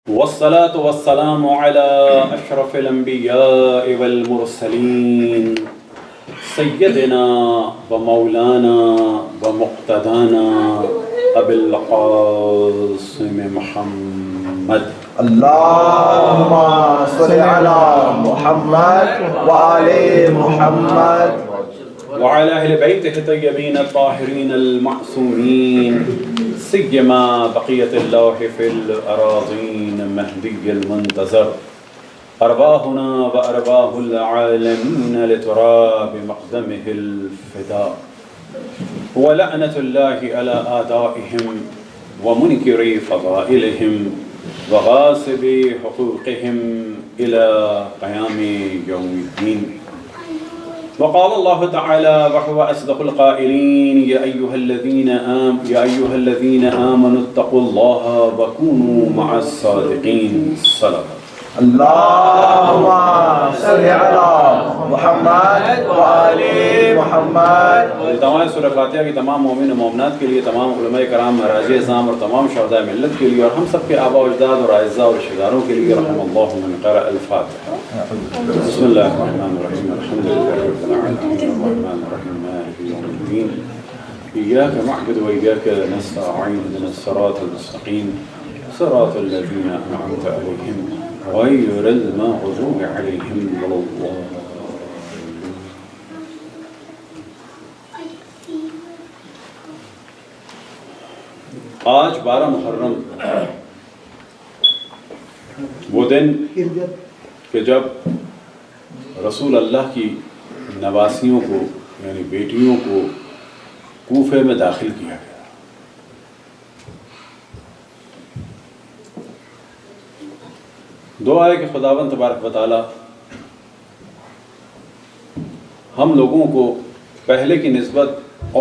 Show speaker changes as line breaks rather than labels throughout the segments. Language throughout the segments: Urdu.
والصلاة والسلام على أشرف الأنبياء والمرسلين سيدنا ومولانا ومقتدانا أبي القاسم محمد
اللهم صل على محمد وآل محمد
وعلى أهل بيته الطيبين الطاهرين المعصومين سيما بقية الله في الأراضين مهدي المنتظر أرواحنا وأرواح العالمين لتراب مقدمه الفداء ولعنة الله على أعدائهم ومنكري فضائلهم وغاصبي حقوقهم إلى قيام يوم الدين. وقال الله تعالى وهو أصدق القائلين يا أيها الذين آمنوا اتقوا الله وكونوا مع الصادقين. صدق.
اللهم صل على محمد وآل محمد.
تمام سورہ فاتحہ کی تمام مومن و مومنات کے لیے، تمام علماء کرام، مراجع اعظام اور تمام شہداء ملت کے لیے، اور ہم سب کے آباء و اجداد اور اعزاء اور رشتہ داروں کے لیے، رحم اللہ من قرأ الفاتحہ. بسم اللہ الرحمن الرحیم. الحمد للہ رب العالمین الرحمن الرحیم مالک یوم الدین إياك نعبد وإياك نستعين اهدنا الصراط المستقيم صراط الذين أنعمت عليهم غير المغضوب عليهم ولا الضالين. آج 12 محرم وہ دن کہ جب رسول اللہ کی نواسیوں کو یعنی بیٹیوں کو کوفے میں داخل کیا گیا. دعا ہے کہ خداوند تبارک و تعالی ہم لوگوں کو پہلے کی نسبت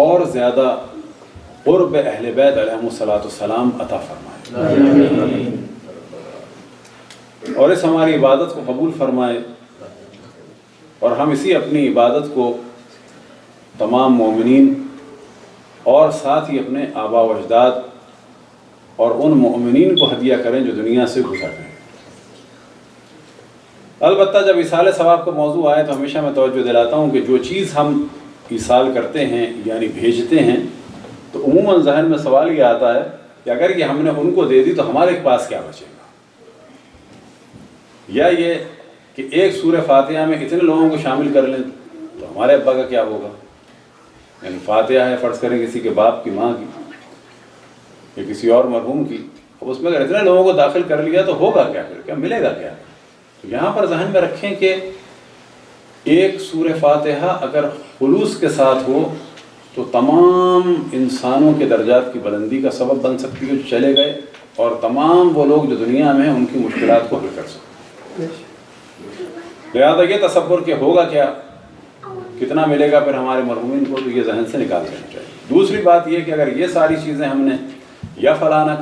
اور زیادہ قرب اہل بیت علیہم السلام عطا فرمائے اور اس ہماری عبادت کو قبول فرمائے، اور ہم اسی اپنی عبادت کو تمام مومنین اور ساتھ ہی اپنے آباء و اجداد اور ان مومنین کو ہدیہ کریں جو دنیا سے گزر گئے. البتہ جب ایصال ثواب کا موضوع آئے تو ہمیشہ میں توجہ دلاتا ہوں کہ جو چیز ہم ایصال کرتے ہیں یعنی بھیجتے ہیں تو عموماً ذہن میں سوال یہ آتا ہے کہ اگر یہ ہم نے ان کو دے دی تو ہمارے پاس کیا بچے گا، یا یہ کہ ایک سورہ فاتحہ میں اتنے لوگوں کو شامل کر لیں تو ہمارے ابا کا کیا ہوگا. یعنی فاتحہ ہے فرض کریں کسی کے باپ کی ماں کی یا کسی اور مرحوم کی، اب اس میں اگر اتنے لوگوں کو داخل کر لیا تو ہوگا کیا، پھر کیا ملے گا کیا. تو یہاں پر ذہن میں رکھیں کہ ایک سورہ فاتحہ اگر خلوص کے ساتھ ہو تو تمام انسانوں کے درجات کی بلندی کا سبب بن سکتی ہے جو چلے گئے، اور تمام وہ لوگ جو دنیا میں ہیں ان کی مشکلات کو حل کر سکتے. لہٰذا یہ تصور کہ ہوگا کیا، کتنا ملے گا پھر ہمارے مرحومین کو، تو یہ ذہن سے نکال دینا چاہیے. دوسری بات یہ کہ اگر یہ ساری چیزیں ہم نے یا فلانا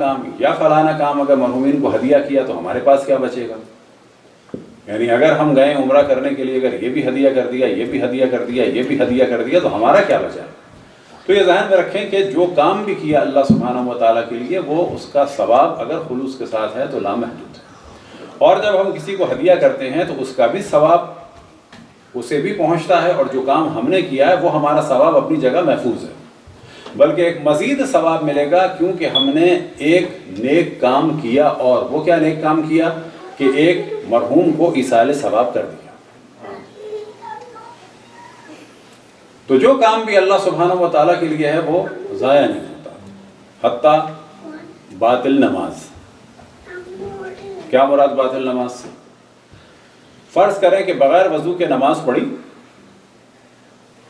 کام اگر مرحومین کو ہدیہ کیا تو ہمارے پاس کیا بچے گا. یعنی اگر ہم گئے عمرہ کرنے کے لیے، اگر یہ بھی ہدیہ کر دیا، یہ بھی ہدیہ کر دیا، یہ بھی ہدیہ کر دیا تو ہمارا کیا بچا. تو یہ ذہن میں رکھیں کہ جو کام بھی کیا اللہ سبحانہ و تعالیٰ کے لیے وہ اس کا ثواب اگر خلوص کے ساتھ ہے تو لامحدود ہے. اور جب ہم کسی کو ہدیہ کرتے ہیں تو اس کا بھی ثواب اسے بھی پہنچتا ہے، اور جو کام ہم نے کیا ہے وہ ہمارا ثواب اپنی جگہ محفوظ ہے، بلکہ ایک مزید ثواب ملے گا کیونکہ ہم نے ایک نیک کام کیا. اور وہ کیا نیک کام کیا کہ ایک مرحوم کو ایصال ثواب کر دیا. تو جو کام بھی اللہ سبحانہ و تعالیٰ کے لیے ہے وہ ضائع نہیں ہوتا، حتیٰ باطل نماز. کیا مراد باطل نماز سے؟ فرض کریں کہ بغیر وضو کے نماز پڑھی،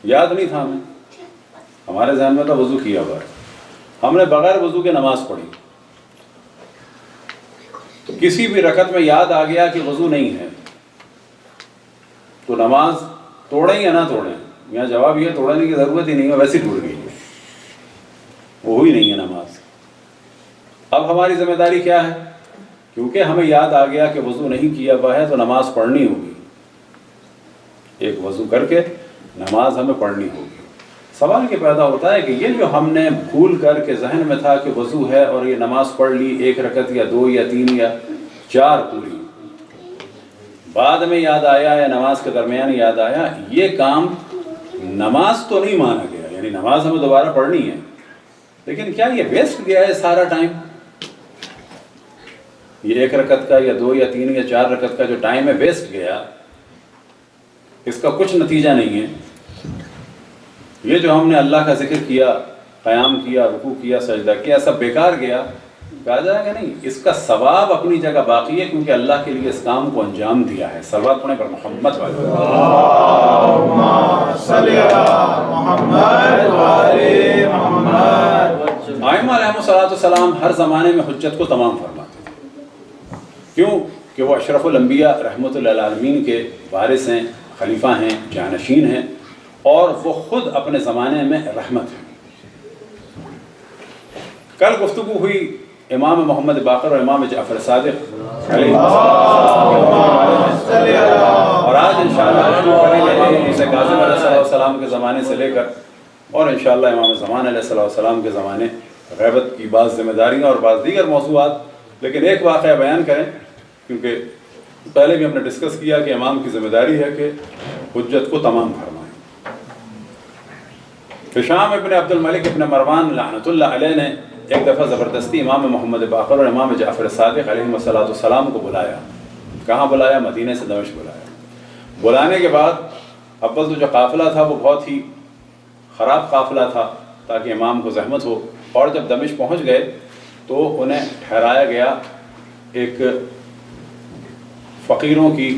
یاد نہیں تھا ہمیں، ہمارے ذہن میں تو وضو کیا ہوا ہے، ہم نے بغیر وضو کے نماز پڑھی، تو کسی بھی رکعت میں یاد آ گیا کہ وضو نہیں ہے تو نماز توڑیں یا نہ توڑیں؟ یہاں جواب یہ توڑنے کی ضرورت ہی نہیں ہے، ویسے ٹوٹ گئی ہے، وہ ہوئی نہیں ہے نماز. اب ہماری ذمہ داری کیا ہے؟ کیونکہ ہمیں یاد آ گیا کہ وضو نہیں کیا ہوا ہے تو نماز پڑھنی ہوگی، ایک وضو کر کے نماز ہمیں پڑھنی ہوگی. سوال یہ پیدا ہوتا ہے کہ یہ جو ہم نے بھول کر کے ذہن میں تھا کہ وضو ہے اور یہ نماز پڑھ لی، ایک رکعت یا دو یا تین یا 4 پوری. بعد میں یاد آیا یا نماز کے درمیان یاد آیا یہ کام نماز تو نہیں مانا گیا، یعنی نماز ہمیں دوبارہ پڑھنی ہے، لیکن کیا یہ ویسٹ گیا ہے سارا ٹائم؟ یہ 1 رکعت کا یا 2 یا 3 یا 4 رکعت کا جو ٹائم ہے ویسٹ گیا، اس کا کچھ نتیجہ نہیں ہے. یہ جو ہم نے اللہ کا ذکر کیا، قیام کیا، رکوع کیا، سجدہ کیا، سب بیکار گیا؟ کہا جائے گا نہیں، اس کا ثواب اپنی جگہ باقی ہے، کیونکہ اللہ کے لیے اس کام کو انجام دیا ہے. صلوات پڑھیں پر محمد والے.
اللہم صلی علی محمد وعلی محمد.
ائمہ علیہ السلام ہر زمانے میں حجت کو تمام فرماتے تھے. کیوں؟ کہ وہ اشرف الانبیاء رحمۃ اللہ العالمین کے وارث ہیں، خلیفہ ہیں، جانشین ہیں، اور وہ خود اپنے زمانے میں رحمت ہیں. کل گفتگو ہوئی امام محمد باقر اور امام جعفر صادق علیہ اور آج انشاءاللہ شروع کریں گے امام موسیٰ کاظم علیہ السلام کے زمانے سے لے کر اور انشاءاللہ امام زمان علیہ السلام کے زمانے غیبت کی بعض ذمہ داریاں اور بعض دیگر موضوعات. لیکن ایک واقعہ بیان کریں، کیونکہ پہلے بھی ہم نے ڈسکس کیا کہ امام کی ذمہ داری ہے کہ حجت کو تمام فرمائیں. ہشام ابن عبد الملک ابن مروان لعنت اللہ علیہ نے ایک دفعہ زبردستی امام محمد باقر اور امام جعفر صادق علیہ السلام کو بلایا. کہاں بلایا؟ مدینہ سے دمشق بلایا. بلانے کے بعد اول تو جو قافلہ تھا وہ بہت ہی خراب قافلہ تھا تاکہ امام کو زحمت ہو، اور جب دمشق پہنچ گئے تو انہیں ٹھہرایا گیا ایک فقیروں کی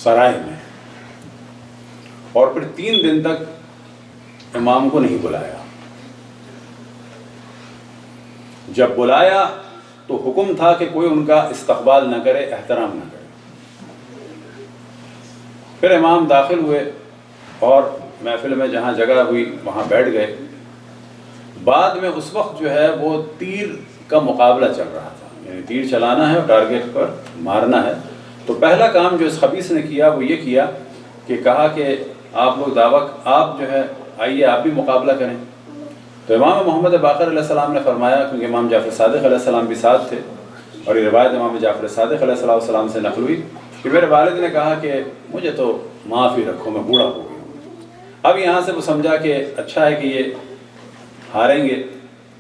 سرائے میں، اور پھر 3 دن تک امام کو نہیں بلایا. جب بلایا تو حکم تھا کہ کوئی ان کا استقبال نہ کرے، احترام نہ کرے. پھر امام داخل ہوئے اور محفل میں جہاں جگہ ہوئی وہاں بیٹھ گئے. بعد میں اس وقت جو ہے وہ تیر کا مقابلہ چل رہا تھا، یعنی تیر چلانا ہے اور ٹارگیٹ پر مارنا ہے. تو پہلا کام جو اس خبیث نے کیا وہ یہ کیا کہ کہا کہ آپ لوگ آپ جو ہے آئیے آپ بھی مقابلہ کریں. تو امام محمد باقر علیہ السلام نے فرمایا، کیونکہ امام جعفر صادق علیہ السلام بھی ساتھ تھے اور یہ روایت امام جعفر صادق علیہ السلام سے نقل ہوئی کہ میرے والد نے کہا کہ مجھے تو معافی رکھو، میں بوڑھا ہو گیا ہوں. اب یہاں سے وہ سمجھا کہ اچھا ہے کہ یہ ہاریں گے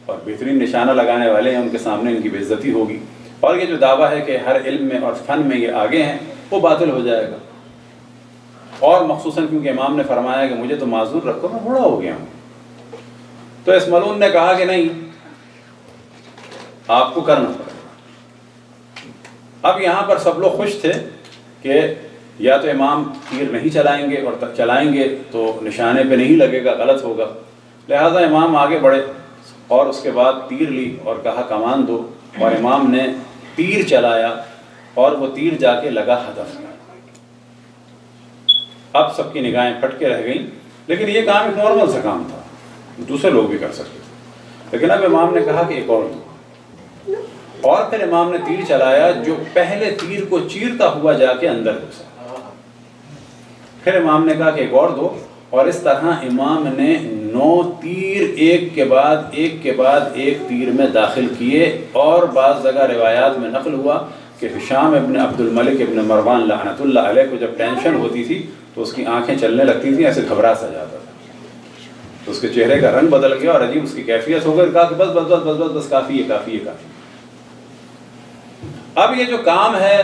اور بہترین نشانہ لگانے والے ہیں، ان کے سامنے ان کی بے عزتی ہوگی، اور یہ جو دعویٰ ہے کہ ہر علم میں اور فن میں یہ آگے ہیں وہ باطل ہو جائے گا. اور مخصوصاً کیونکہ امام نے فرمایا کہ مجھے تو معذور رکھو، میں بوڑھا ہو گیا ہوں. تو اس ملعون نے کہا کہ نہیں، آپ کو کرنا پڑے گا. اب یہاں پر سب لوگ خوش تھے کہ یا تو امام تیر نہیں چلائیں گے، اور چلائیں گے تو نشانے پہ نہیں لگے گا، غلط ہوگا. لہذا امام آگے بڑھے اور اس کے بعد تیر لی اور کہا کمان دو، اور امام نے تیر چلایا اور وہ تیر جا کے لگا ہدف میں. اب سب کی نگاہیں پھٹ کے رہ گئیں، لیکن یہ کام ایک نارمل سا کام تھا، دوسرے لوگ بھی کر سکتے تھے. لیکن اب امام نے کہا کہ ایک اور دو، اور پھر امام نے تیر چلایا جو پہلے تیر کو چیرتا ہوا جا کے اندر گھسا. پھر امام نے کہا کہ ایک اور دو، اور اس طرح امام نے 9 تیر ایک کے بعد ایک تیر میں داخل کیے. اور بعض جگہ روایات میں نقل ہوا کہ ہشام ابن عبد الملک ابن مروان لعنت اللہ علیہ کو جب ٹینشن ہوتی تھی تو اس کی آنکھیں چلنے لگتی تھیں، ایسے گھبرا سا جاتا تھا، تو اس کے چہرے کا رنگ بدل گیا اور عجیب اس کی کیفیت ہو گئی. کہا کہ بس بس بس بس بس بس کافی ہے کافی ہے کافی. اب یہ جو کام ہے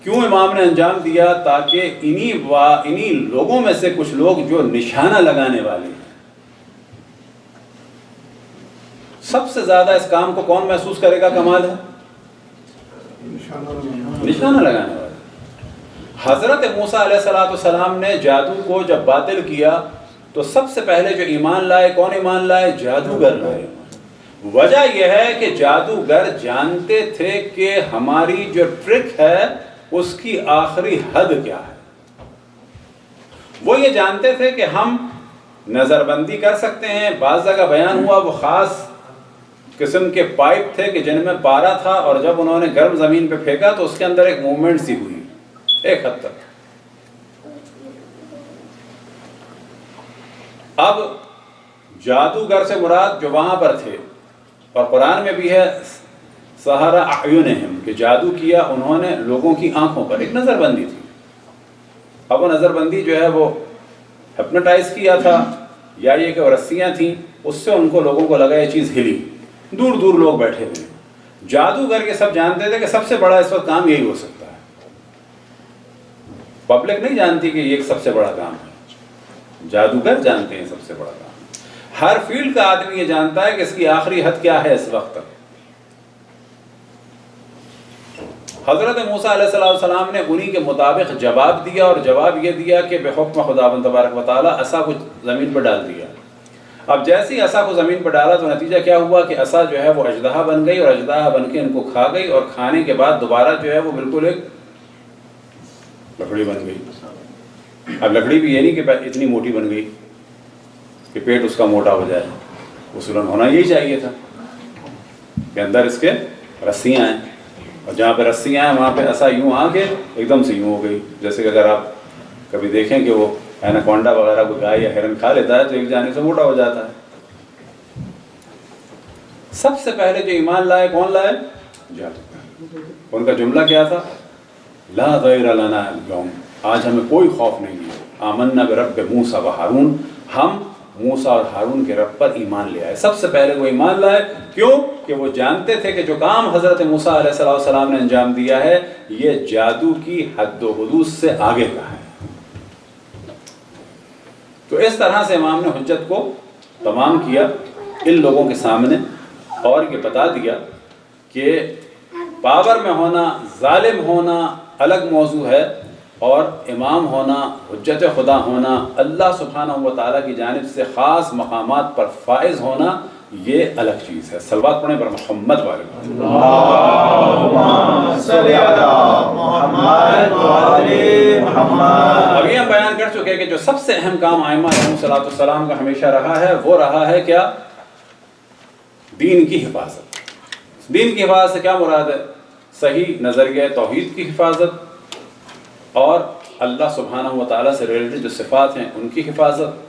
کیوں امام نے انجام دیا؟ تاکہ انہی لوگوں میں سے کچھ لوگ جو نشانہ لگانے والے ہیں، سب سے زیادہ اس کام کو کون محسوس کرے گا کمال ہے؟ نشانہ لگانے والے. حضرت موسیٰ علیہ السلام نے جادو کو جب باطل کیا تو سب سے پہلے جو ایمان لائے کون ایمان لائے؟ جادوگر لائے. وجہ یہ ہے کہ جادوگر جانتے تھے کہ ہماری جو ٹرک ہے اس کی آخری حد کیا ہے. وہ یہ جانتے تھے کہ ہم نظر بندی کر سکتے ہیں. بعض جگہ بیان ہوا وہ خاص قسم کے پائپ تھے کہ جن میں پارا تھا، اور جب انہوں نے گرم زمین پہ پھینکا تو اس کے اندر ایک موومنٹ سی ہوئی ایک حد تک. اب جادوگر سے مراد جو وہاں پر تھے، اور قرآن میں بھی ہے سحر اعینہم کہ جادو کیا انہوں نے لوگوں کی آنکھوں پر، ایک نظر بندی تھی. اب وہ نظر بندی جو ہے وہ ہپنوٹائز کیا تھا یا یہ کہ وہ رسیاں تھیں، اس سے ان کو لوگوں کو لگا یہ چیز ہلی. دور دور لوگ بیٹھے ہوئے، جادوگر کے سب جانتے تھے کہ سب سے بڑا اس وقت کام یہی ہو سکتا ہے. پبلک نہیں جانتی کہ یہ سب سے بڑا کام ہے، جادوگر جانتے ہیں سب سے بڑا کام. ہر فیلڈ کا آدمی یہ جانتا ہے کہ اس کی آخری حد کیا ہے اس وقت تک. حضرت موسیٰ علیہ السلام نے انہی کے مطابق جواب دیا، اور جواب یہ دیا کہ بحکم خداوند تبارک و تعالیٰ عصا کو زمین پر ڈال دیا. اب جیسے ہی عصا کو زمین پر ڈالا تو نتیجہ کیا ہوا کہ عصا جو ہے وہ اژدہا بن گئی، اور اژدہا بن کے ان کو کھا گئی، اور کھانے کے بعد دوبارہ جو ہے وہ بالکل ایک لکڑی بن گئی. اب لکڑی بھی یہ نہیں کہ اتنی موٹی بن گئی کہ پیٹ اس کا موٹا ہو جائے، اصولاً ہونا یہی چاہیے تھا کہ اندر اس کے رسیاں ہیں، اور جہاں پہ رسیاں ہیں وہاں پہ عصا یوں آ کے ایک دم سے یوں ہو گئی. جیسے کہ اگر آپ کبھی دیکھیں کہ وہ ایناکونڈا وغیرہ کو گائے یا ہرن کھا لیتا ہے تو ایک جانب سے موٹا ہو جاتا ہے. سب سے پہلے جو ایمان لائے کون لائے؟ جادوگر. ان کا جملہ کیا تھا؟ لا غیر لنا اليوم، آج ہمیں کوئی خوف نہیں ہے. آمنا برب موسیٰ و ہارون، ہم موسیٰ اور ہارون کے رب پر ایمان لے آئے. سب سے پہلے وہ ایمان لائے. کیوں؟ کہ وہ جانتے تھے کہ جو کام حضرت موسیٰ علیہ السلام نے انجام دیا ہے یہ جادو کی حد و حدود سے آگے کا ہے. تو اس طرح سے امام نے حجت کو تمام کیا ان لوگوں کے سامنے، اور یہ بتا دیا کہ پاور میں ہونا، ظالم ہونا الگ موضوع ہے، اور امام ہونا، حجت خدا ہونا، اللہ سبحانہ و تعالیٰ کی جانب سے خاص مقامات پر فائز ہونا، یہ الگ چیز ہے. صلوات پڑھیں پر محمد والے.
اللہم صلی علی محمد وعلی محمد.
ابھی ہم بیان کر چکے کہ جو سب سے اہم کام ائمہ علیہم السلام کا ہمیشہ رہا ہے وہ رہا ہے کیا؟ دین کی حفاظت. دین کی حفاظت سے کیا مراد ہے؟ صحیح نظریہ توحید کی حفاظت، اور اللہ سبحانہ و تعالیٰ سے ریلیٹڈ جو صفات ہیں ان کی حفاظت.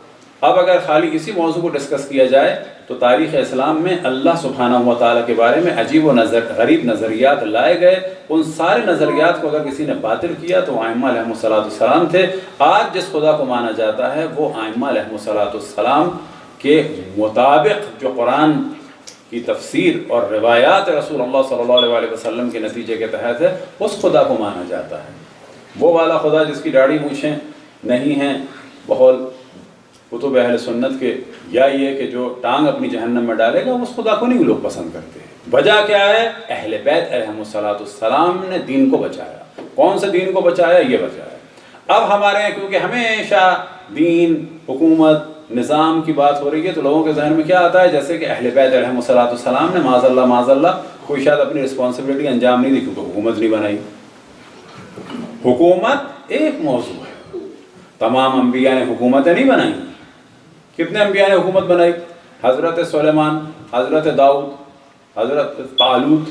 اب اگر خالی اسی موضوع کو ڈسکس کیا جائے تو تاریخ اسلام میں اللہ سبحانہ و تعالیٰ کے بارے میں عجیب و غریب نظریات لائے گئے. ان سارے نظریات کو اگر کسی نے باطل کیا تو ائمہ علیہم السلام تھے. آج جس خدا کو مانا جاتا ہے وہ ائمہ علیہم السلام کے مطابق جو قرآن کی تفسیر اور روایات رسول اللہ صلی اللہ علیہ وسلم کے نتیجے کے تحت ہے، اس خدا کو مانا جاتا ہے. وہ والا خدا جس کی داڑھی مونچھیں نہیں ہیں بقول کتب اہل سنت کے، یا یہ کہ جو ٹانگ اپنی جہنم میں ڈالے گا، اس خدا کو نہیں لوگ پسند کرتے. وجہ کیا ہے؟ اہل بیت علیہم السلام نے دین کو بچایا. کون سے دین کو بچایا؟ یہ بچایا. اب ہمارے یہاں کیونکہ ہمیشہ دین، حکومت، نظام کی بات ہو رہی ہے تو لوگوں کے ذہن میں کیا آتا ہے؟ جیسے کہ اہل بیت علیہم السلام نے معاذ اللہ کوئی شاید اپنی رسپانسبلٹی انجام نہیں دی کیونکہ حکومت نہیں بنائی. حکومت ایک موضوع ہے، تمام انبیاء نے حکومتیں نہیں بنائی. کتنے انبیاء نے حکومت بنائی؟ حضرت سلیمان، حضرت داؤد، حضرت طالوت.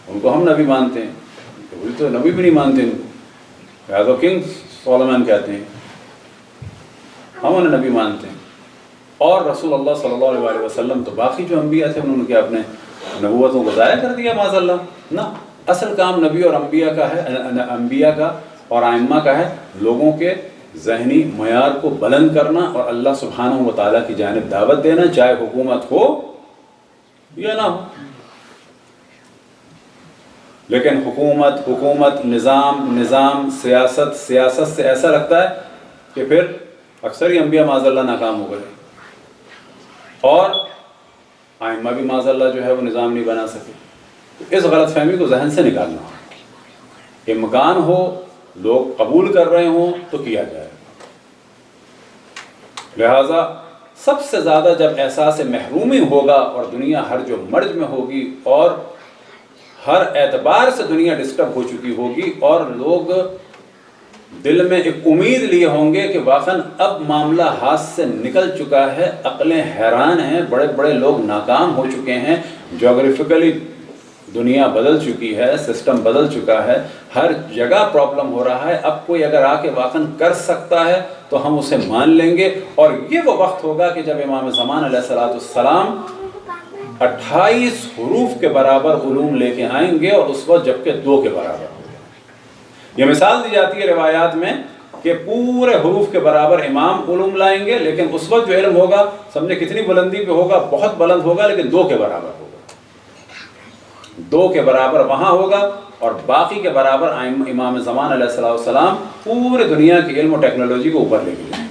ان کو ہم نبی مانتے ہیں، وہی تو نبی بھی نہیں مانتے ان کو، یا تو کنگ سلیمان کہتے ہیں، ہم انہیں نبی مانتے ہیں. اور رسول اللہ صلی اللہ علیہ وسلم تو باقی جو انبیاء تھے انہوں نے کیا اپنے نبوتوں کو ضائع کر دیا معاذ اللہ؟ نہ، اصل کام نبی اور انبیاء کا ہے، انبیاء کا اور ائمہ کا ہے لوگوں کے ذہنی معیار کو بلند کرنا اور اللہ سبحانہ و تعالیٰ کی جانب دعوت دینا، چاہے حکومت ہو یا نہ ہو. لیکن حکومت، نظام، سیاست سے ایسا لگتا ہے کہ پھر اکثر ہی انبیاء معاذ اللہ ناکام ہو گئے، اور ائمہ بھی معاذ اللہ جو ہے وہ نظام نہیں بنا سکے. اس غلط فہمی کو ذہن سے نکالنا ہو. امکان ہو، لوگ قبول کر رہے ہوں تو کیا جائے. لہٰذا سب سے زیادہ جب احساس محرومی ہوگا اور دنیا ہر جو مرج میں ہوگی اور ہر اعتبار سے دنیا ڈسٹرب ہو چکی ہوگی اور لوگ دل میں ایک امید لیے ہوں گے کہ واقعاً اب معاملہ ہاتھ سے نکل چکا ہے، عقلیں حیران ہیں، بڑے بڑے لوگ ناکام ہو چکے ہیں، جغرافیکلی دنیا بدل چکی ہے، سسٹم بدل چکا ہے، ہر جگہ پرابلم ہو رہا ہے. اب کوئی اگر آ کے واقعاً کر سکتا ہے تو ہم اسے مان لیں گے. اور یہ وہ وقت ہوگا کہ جب امام زمان علیہ السلام 28 حروف کے برابر علوم لے کے آئیں گے، اور اس وقت جبکہ 2 کے برابر ہوگا۔ یہ مثال دی جاتی ہے روایات میں کہ پورے حروف کے برابر امام علوم لائیں گے، لیکن اس وقت جو علم ہوگا سمجھے کتنی بلندی پہ ہوگا، بہت بلند ہوگا، لیکن 2 کے برابر ہوگا۔ 2 کے برابر وہاں ہوگا، اور باقی کے برابر امام زمان علیہ السلام پورے دنیا کی علم و ٹیکنالوجی کو اوپر لے کے جائیں۔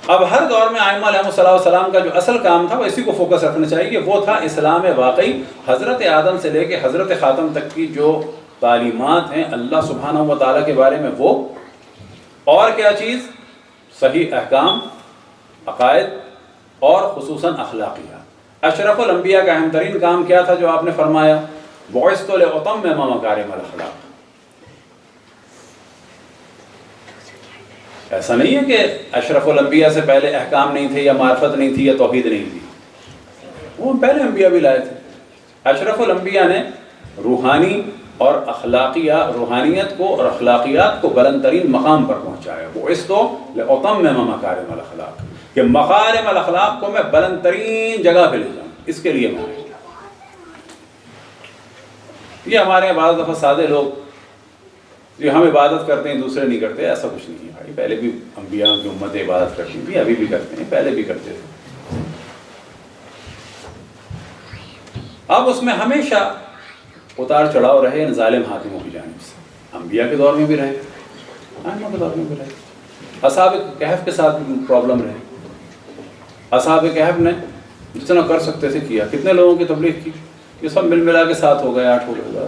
اب ہر دور میں ائمہ علیہ السلام کا جو اصل کام تھا وہ اسی کو فوکس رکھنا چاہیے، وہ تھا اسلام واقعی، حضرت آدم سے لے کے حضرت خاتم تک کی جو تعلیمات ہیں اللہ سبحانہ و تعالیٰ کے بارے میں، وہ اور کیا چیز، صحیح احکام، عقائد، اور خصوصاً اخلاقیات۔ اشرف الانبیاء کا اہم ترین کام کیا تھا جو آپ نے فرمایا، بعثت لأتمم مکارم الاخلاق۔ ایسا نہیں ہے کہ اشرف الانبیاء سے پہلے احکام نہیں تھے، یا معرفت نہیں تھی، یا توحید نہیں تھی، وہ پہلے انبیاء بھی لائے تھے۔ اشرف الانبیاء نے روحانی اور روحانیت کو اور اخلاقیات کو بلند ترین مقام پر پہنچایا۔ بعثت لأتمم مکارم الاخلاق، کہ مکارم الاخلاق کو میں بلند ترین جگہ پہ لے جاؤں، اس کے لیے میں۔ یہ ہمارے یہاں بعض دفعہ سادے لوگ جو ہم عبادت کرتے ہیں دوسرے نہیں کرتے، ایسا کچھ نہیں ہے بھائی، پہلے بھی انبیاء کی امتیں عبادت کرتی تھی، ابھی بھی کرتے ہیں، پہلے بھی کرتے تھے۔ اب اس میں ہمیشہ اتار چڑھاؤ رہے ان ظالم حاکموں کی جانب سے، انبیاء کے دور میں بھی رہے، ائمہ کے دور میں بھی رہے، اصحاب کہف کے ساتھ بھی پرابلم رہے۔ اصحاب کہف نے جتنا کر سکتے تھے کیا، کتنے لوگوں کی تبلیغ کی، یہ سب مل ملا کے 7 ہو گئے، 8 ہو گئے،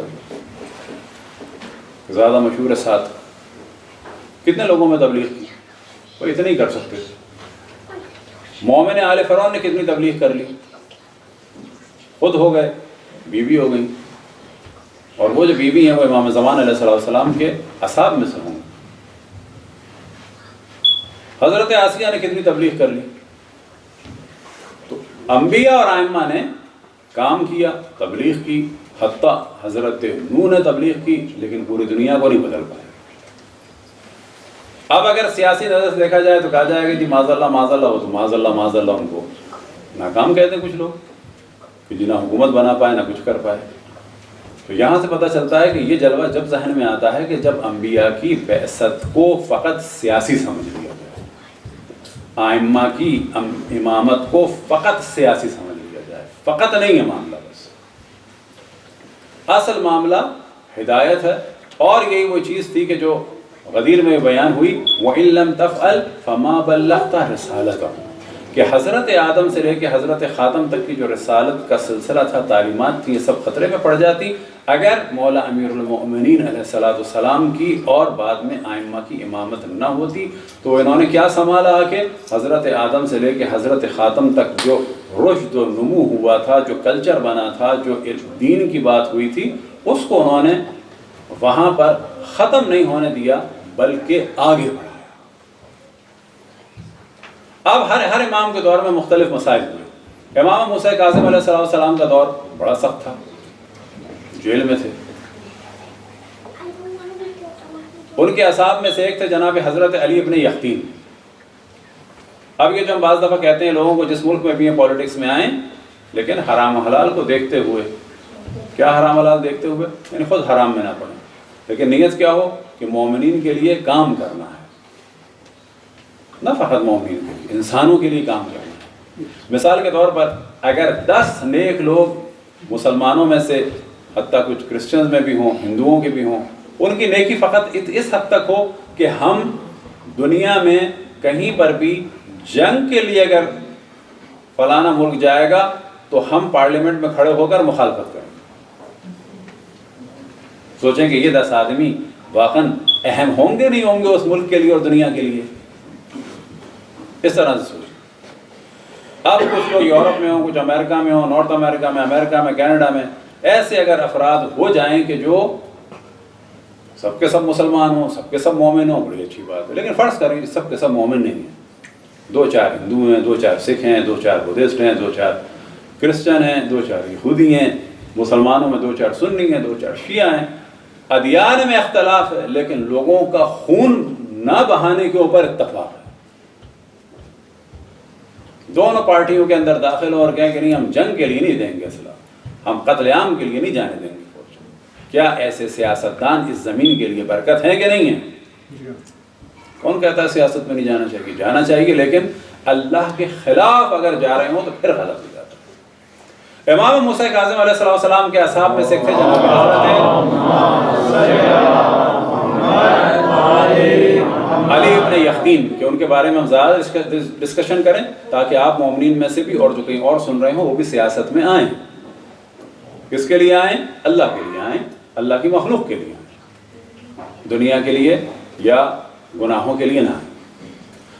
زیادہ مشہور ہے 7۔ کتنے لوگوں میں تبلیغ کی، وہ اتنے ہی کر سکتے تھے۔ مومن آل فرعون نے کتنی تبلیغ کر لی، خود ہو گئے، بیوی ہو گئی، اور وہ جو بیوی ہیں وہ امام زمان علیہ السلام کے اصحاب میں سے ہوں۔ حضرت آسیہ نے کتنی تبلیغ کر لی۔ تو انبیاء اور ائمہ نے کام کیا، تبلیغ کی، حتیٰ حضرت نوح نے تبلیغ کی، لیکن پوری دنیا کو نہیں بدل پائے۔ اب اگر سیاسی نظر سے دیکھا جائے تو کہا جائے گا جی معاذ اللہ معاذ اللہ، وہ تو معاذ اللہ ان کو ناکام کہتے ہیں کچھ لوگ، کہ جی نہ حکومت بنا پائے نہ کچھ کر پائے۔ تو یہاں سے پتہ چلتا ہے کہ یہ جلوہ جب ذہن میں آتا ہے کہ جب انبیاء کی بعثت کو فقط سیاسی سمجھ لیا جائے، ائمہ کی امامت کو فقط سیاسی سمجھ لیا جائے، فقط نہیں ہے معاملہ، بس اصل معاملہ ہدایت ہے۔ اور یہی وہ چیز تھی کہ جو غدیر میں بیان ہوئی، وَإِن لَمْ تَفْعَلْ فَمَا بَلَّغْتَ رِسَالَتَهُ، کہ حضرت آدم سے لے کے حضرت خاتم تک کی جو رسالت کا سلسلہ تھا، تعلیمات تھی، یہ سب خطرے میں پڑ جاتی اگر مولا امیر المؤمنین علیہ السلام کی اور بعد میں ائمہ کی امامت نہ ہوتی۔ تو انہوں نے کیا سنبھالا کہ حضرت آدم سے لے کے حضرت خاتم تک جو رشد و نمو ہوا تھا، جو کلچر بنا تھا، جو دین کی بات ہوئی تھی، اس کو انہوں نے وہاں پر ختم نہیں ہونے دیا بلکہ آگے بڑھایا۔ اب ہر امام کے دور میں مختلف مسائل ہوئے۔ امام موسیٰ کاظم علیہ السلام کا دور بڑا سخت تھا، جیل میں تھے۔ ان کے اصحاب میں سے ایک تھے جناب حضرت علی ابن یقطین۔ اب یہ جو ہم بعض دفعہ کہتے ہیں لوگوں کو جس ملک میں بھی ہیں پولیٹکس میں آئیں، لیکن حرام و حلال کو دیکھتے ہوئے، کیا حرام حلال دیکھتے ہوئے، یعنی خود حرام میں نہ پڑیں، لیکن نیت کیا ہو کہ مومنین کے لیے کام کرنا ہے، نہ فقط مومنین کے لیے، انسانوں کے لیے کام کرنا ہے۔ مثال کے طور پر اگر 10 نیک لوگ مسلمانوں میں سے، حتیٰ کچھ کرسچنز میں بھی ہوں، ہندوؤں کے بھی ہوں، ان کی نیکی فقط اس حد تک ہو کہ ہم دنیا میں کہیں پر بھی جنگ کے لیے اگر فلانا ملک جائے گا تو ہم پارلیمنٹ میں کھڑے ہو کر مخالفت کریں گے۔ سوچیں کہ یہ 10 آدمی واقعاً اہم ہوں گے نہیں ہوں گے اس ملک کے لیے اور دنیا کے لیے، اس طرح سے سوچیں۔ اب کچھ لوگ یورپ میں ہوں، کچھ امریکہ میں ہوں، نارتھ امریکہ میں، کینیڈا میں، ایسے اگر افراد ہو جائیں کہ جو سب کے سب مسلمان ہوں، سب کے سب مومن ہوں، بڑی اچھی بات ہے، لیکن فرض کریں کہ سب کے سب مومن نہیں ہیں، 2-4 ہندو ہیں، 2-4 سکھ ہیں، 2-4 بدھسٹ ہیں، 2-4 کرسچن ہیں، 2-4 یہودی ہیں، مسلمانوں میں 2-4 سنی ہیں، 2-4 شیعہ ہیں، ادیان میں اختلاف ہے، لیکن لوگوں کا خون نہ بہانے کے اوپر اتفاق ہے۔ دونوں پارٹیوں کے اندر داخل ہو اور کہیں کہ نہیں ہم جنگ کے لیے نہیں دیں گے اسلحہ، ہم قتل عام کے لیے نہیں جانے دیں گے فوج۔ کیا ایسے سیاستدان اس زمین کے لیے برکت ہیں کہ نہیں ہیں؟ کون کہتا ہے سیاست میں نہیں جانا چاہیے؟ جانا چاہیے، لیکن اللہ کے خلاف اگر جا رہے ہوں تو پھر غلط ہو جاتا ہے۔ امام موسیٰ کاظم علیہ السلام کے اصحاب میں سے ایک تھے جناب علی ابن یقطین، کہ ان کے بارے میں ہم زیادہ ڈسکشن کریں تاکہ آپ مومنین میں سے بھی اور جو کہیں اور سن رہے ہوں وہ بھی سیاست میں آئیں۔ کس کے لیے آئیں؟ اللہ کے لیے آئیں، اللہ کی مخلوق کے لیے آئیں، دنیا کے لیے یا گناہوں کے لیے نہ آئیں۔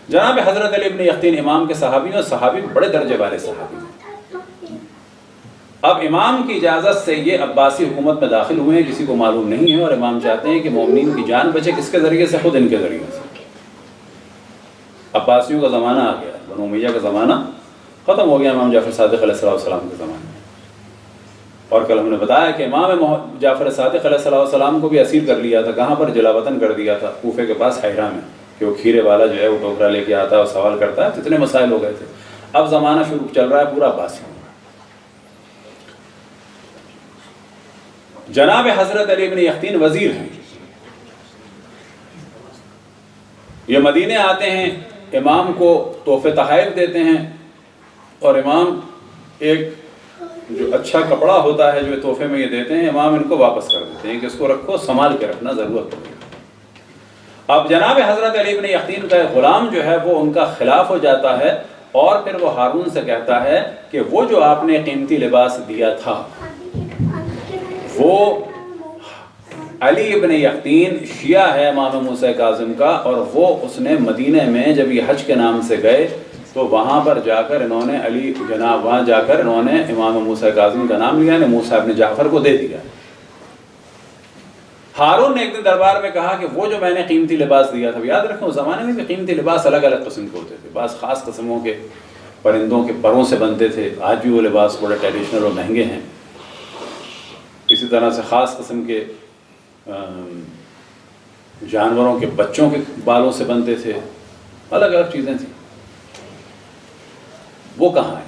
جناب حضرت علی ابن یقطین امام کے صحابی اور صحابی بڑے درجے والے صحابی ہیں۔ اب امام کی اجازت سے یہ عباسی حکومت میں داخل ہوئے ہیں، کسی کو معلوم نہیں ہے، اور امام چاہتے ہیں کہ مومنین کی جان بچے، کس کے ذریعے سے؟ خود ان کے ذریعے سے۔ عباسیوں کا زمانہ آ گیا، بنو امیہ کا زمانہ ختم ہو گیا امام جعفر صادق علیہ السلام کے زمانے میں۔ اور کل ہم نے بتایا کہ امام جعفر صادق علیہ السلام کو بھی اسیر کر لیا تھا، کہاں پر؟ جلا وطن کر دیا تھا، کوفے کے پاس حیرہ میں، کہ وہ کھیرے والا جو ہے وہ ٹوکرا لے کے آتا ہے اور سوال کرتا ہے، کتنے مسائل ہو گئے تھے۔ اب زمانہ شروع چل رہا ہے پورا عباسی۔ جناب حضرت علی ابن یقطین وزیر ہیں، یہ مدینے آتے ہیں، امام کو تحفے تحائف دیتے ہیں، اور امام ایک جو اچھا کپڑا ہوتا ہے جو تحفے میں یہ دیتے ہیں، امام ان کو واپس کر دیتے ہیں کہ اس کو رکھو، سنبھال کے رکھنا، ضرورت پڑے۔ اب جناب حضرت علی ابن یقطین کا غلام جو ہے وہ ان کا خلاف ہو جاتا ہے، اور پھر وہ ہارون سے کہتا ہے کہ وہ جو آپ نے قیمتی لباس دیا تھا، وہ علی ابن یقطین شیعہ ہے امام موسیٰ کاظم کا، اور وہ اس نے مدینے میں جب یہ حج کے نام سے گئے تو وہاں پر جا کر انہوں نے وہاں جا کر انہوں نے امام موسیٰ کاظم کا نام لیا، یعنی موسیٰ ابن جعفر کو دے دیا۔ ہارون نے ایک دن دربار میں کہا کہ وہ جو میں نے قیمتی لباس دیا تھا، یاد رکھیں اس زمانے میں بھی قیمتی لباس الگ الگ قسم کے ہوتے تھے، بعض خاص قسموں کے پرندوں کے پروں سے بنتے تھے، آج بھی وہ لباس بڑے ٹریڈیشنل اور مہنگے ہیں۔ اسی طرح سے خاص قسم کے جانوروں کے بچوں کے بالوں سے بنتے تھے، الگ الگ چیزیں تھیں۔ وہ کہاں ہے؟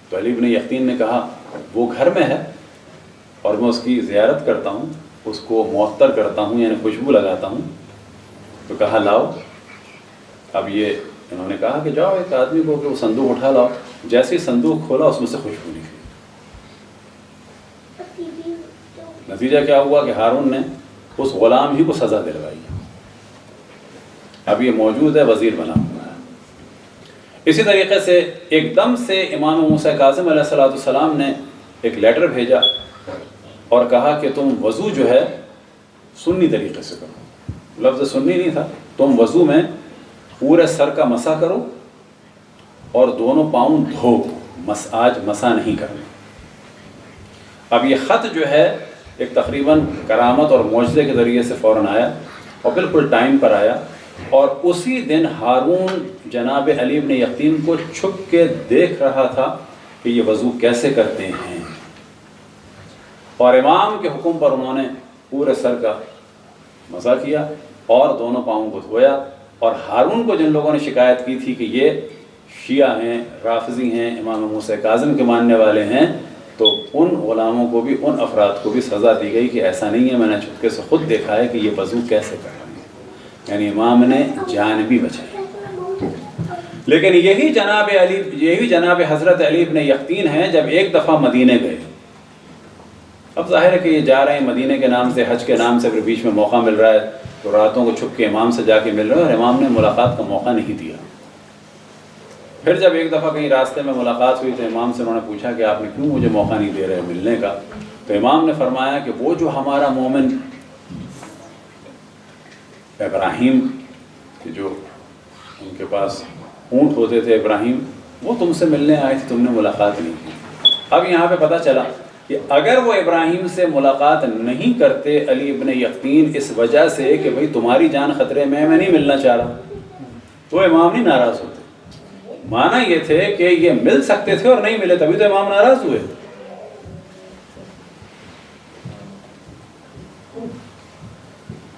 تو علی ابن یقطین نے کہا وہ گھر میں ہے، اور میں اس کی زیارت کرتا ہوں، اس کو معطر کرتا ہوں، یعنی خوشبو لگاتا ہوں۔ تو کہا لاؤ۔ اب یہ انہوں نے کہا کہ جاؤ ایک آدمی کو کہ وہ صندوق اٹھا لاؤ۔ جیسے ہی صندوق کھولا اس میں سے خوشبو نکلی۔ نتیجہ کیا ہوا کہ ہارون نے اس غلام ہی کو سزا دلوائی۔ اب یہ موجود ہے، وزیر بنا ہوا ہے۔ اسی طریقے سے ایک دم سے امام موسیٰ کاظم علیہ السلام نے ایک لیٹر بھیجا اور کہا کہ تم وضو جو ہے سنی طریقے سے کرو۔ لفظ سنی نہیں تھا، تم وضو میں پورے سر کا مسح کرو اور دونوں پاؤں دھو، آج مسح نہیں کرنا۔ اب یہ خط جو ہے ایک تقریباً کرامت اور معجزے کے ذریعے سے فوراً آیا اور بالکل ٹائم پر آیا، اور اسی دن ہارون جناب علی ابن یقطین کو چھپ کے دیکھ رہا تھا کہ یہ وضو کیسے کرتے ہیں، اور امام کے حکم پر انہوں نے پورے سر کا مسح کیا اور دونوں پاؤں کو دھویا۔ اور ہارون کو جن لوگوں نے شکایت کی تھی کہ یہ شیعہ ہیں، رافضی ہیں، امام موسیٰ کاظم کے ماننے والے ہیں، تو ان غلاموں کو بھی، ان افراد کو بھی سزا دی گئی کہ ایسا نہیں ہے، میں نے چھپکے سے خود دیکھا ہے کہ یہ وضو کیسے کر رہے ہیں، یعنی امام نے جان بھی بچائی۔ لیکن یہی جناب حضرت علی ابن یقطین ہیں جب ایک دفعہ مدینے گئے۔ اب ظاہر ہے کہ یہ جا رہے ہیں مدینے کے نام سے، حج کے نام سے، پھر بیچ میں موقع مل رہا ہے تو راتوں کو چھپ کے امام سے جا کے مل رہے ہیں، اور امام نے ملاقات کا موقع نہیں دیا۔ پھر جب ایک دفعہ کہیں راستے میں ملاقات ہوئی تو امام سے انہوں نے پوچھا کہ آپ نے کیوں مجھے موقع نہیں دے رہے ملنے کا؟ تو امام نے فرمایا کہ وہ جو ہمارا مومن ابراہیم، جو ان کے پاس اونٹ ہوتے تھے ابراہیم، وہ تم سے ملنے آئے تھے، تم نے ملاقات نہیں کی۔ اب یہاں پہ پتہ چلا کہ اگر وہ ابراہیم سے ملاقات نہیں کرتے علی ابن یقطین اس وجہ سے کہ بھئی تمہاری جان خطرے میں نہیں ملنا چاہ رہا، تو امام نہیں ناراض ہوتے۔ مانا یہ تھے کہ یہ مل سکتے تھے اور نہیں ملے، تبھی تو امام ناراض ہوئے۔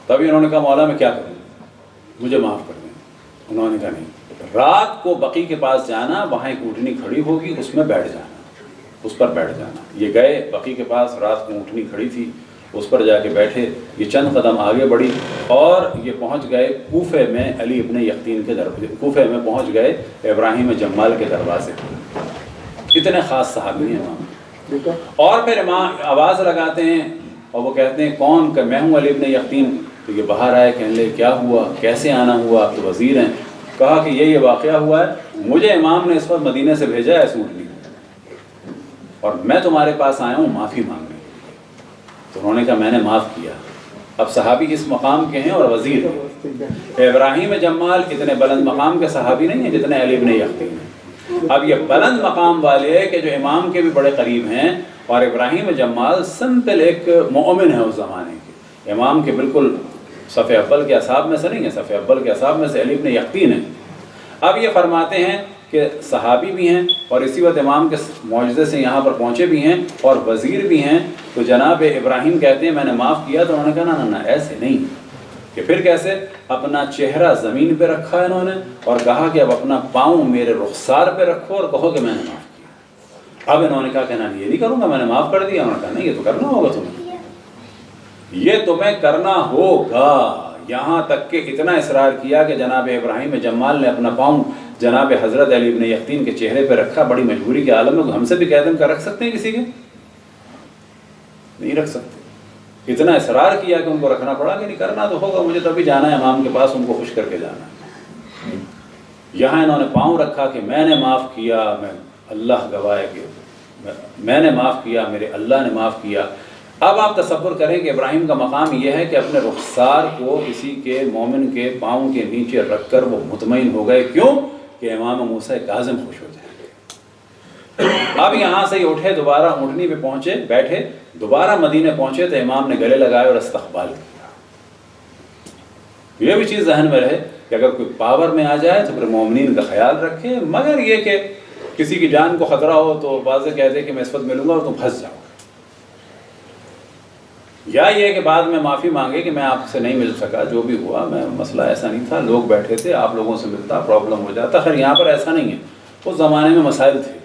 تبھی انہوں نے کہا مولا میں کیا کروں، مجھے معاف کر دیں۔ انہوں نے کہا نہیں، رات کو بقی کے پاس جانا، وہاں ایک اونٹنی کھڑی ہوگی، اس میں بیٹھ جانا، اس پر بیٹھ جانا۔ یہ گئے بقی کے پاس، رات کو اونٹنی کھڑی تھی، اس پر جا کے بیٹھے۔ یہ چند قدم آگے بڑھی اور یہ پہنچ گئے کوفے میں علی ابن یقطین کے دروازے، کوفے میں پہنچ گئے ابراہیم جمال کے دروازے پر۔ اتنے خاص صحابی ہیں امام۔ اور پھر امام آواز لگاتے ہیں اور وہ کہتے ہیں کون؟ کہ میں ہوں علی ابن یقطین۔ تو یہ باہر آئے، کہنے لگے کیا ہوا، کیسے آنا ہوا، آپ تو وزیر ہیں۔ کہا کہ یہ واقعہ ہوا ہے، مجھے امام نے اس وقت مدینے سے بھیجا ہے سوٹنی، اور میں تمہارے پاس آیا ہوں معافی مانگنے۔ تو انہوں نے کہا میں نے معاف کیا۔ اب صحابی اس مقام کے ہیں اور وزیر ہیں۔ ابراہیم جمال اتنے بلند مقام کے صحابی نہیں ہیں جتنے علی ابن یقطین ہیں۔ اب یہ بلند مقام والے کہ جو امام کے بھی بڑے قریب ہیں، اور ابراہیم جمال سمپل ایک مومن ہے اس زمانے کے، امام کے بالکل صف اول کے اصحاب میں سے نہیں ہیں، صف اول کے اصحاب میں سے علی ابن یقطین ہیں۔ اب یہ فرماتے ہیں کہ صحابی بھی ہیں اور اسی وقت امام کے معجزے سے یہاں پر پہنچے بھی ہیں اور وزیر بھی ہیں۔ تو جناب ابراہیم کہتے ہیں میں نے معاف کیا۔ تو انہوں نے کہا نہ ایسے نہیں، کہ پھر کیسے؟ اپنا چہرہ زمین پہ رکھا انہوں نے اور کہا کہ اب اپنا پاؤں میرے رخسار پہ رکھو اور کہو کہ میں نے معاف کیا۔ اب انہوں نے کہا کہ نہ یہ نہیں کروں گا، میں نے معاف کر دیا۔ انہوں نے کہا نہیں، یہ تو کرنا ہوگا تمہیں، یہ تمہیں کرنا ہوگا۔ یہاں تک کہ اتنا اصرار کیا کہ جناب ابراہیم جمال نے اپنا پاؤں جناب حضرت علی ابن یقطین کے چہرے پہ رکھا۔ بڑی مجبوری کے عالم میں ہم سے بھی کہہ دیں کہ رکھ سکتے ہیں کسی کے؟ نہیں رکھ سکتے۔ اتنا اصرار کیا کہ ان کو رکھنا پڑا کہ نہیں کرنا تو ہوگا، مجھے تبھی جانا ہے امام کے پاس، ان کو خوش کر کے جانا ہے۔ یہاں انہوں نے پاؤں رکھا کہ میں نے معاف کیا، میں اللہ گواہ ہے کہ میں نے معاف کیا، میرے اللہ نے معاف کیا۔ اب آپ تصور کریں کہ ابراہیم کا مقام یہ ہے کہ اپنے رخسار کو کسی کے مومن کے پاؤں کے نیچے رکھ کر وہ مطمئن ہو گئے، کیوں؟ کہ امام موسیٰ کاظم خوش ہو جائیں گے۔ اب یہاں سے یہ اٹھے، دوبارہ اونٹنی پہ پہنچے، بیٹھے، دوبارہ مدینے پہنچے تو امام نے گلے لگائے اور استقبال کیا۔ یہ بھی چیز ذہن میں رہے کہ اگر کوئی پاور میں آ جائے تو پھر مومنین کا خیال رکھے، مگر یہ کہ کسی کی جان کو خطرہ ہو تو واضح کہہ دے کہ میں اس وقت ملوں گا اور تم پھنس جاؤ، یا یہ کہ بعد میں معافی مانگے کہ میں آپ سے نہیں مل سکا، جو بھی ہوا، میں مسئلہ ایسا نہیں تھا، لوگ بیٹھے تھے، آپ لوگوں سے ملتا پرابلم ہو جاتا۔ خیر یہاں پر ایسا نہیں ہے، اس زمانے میں مسائل تھے،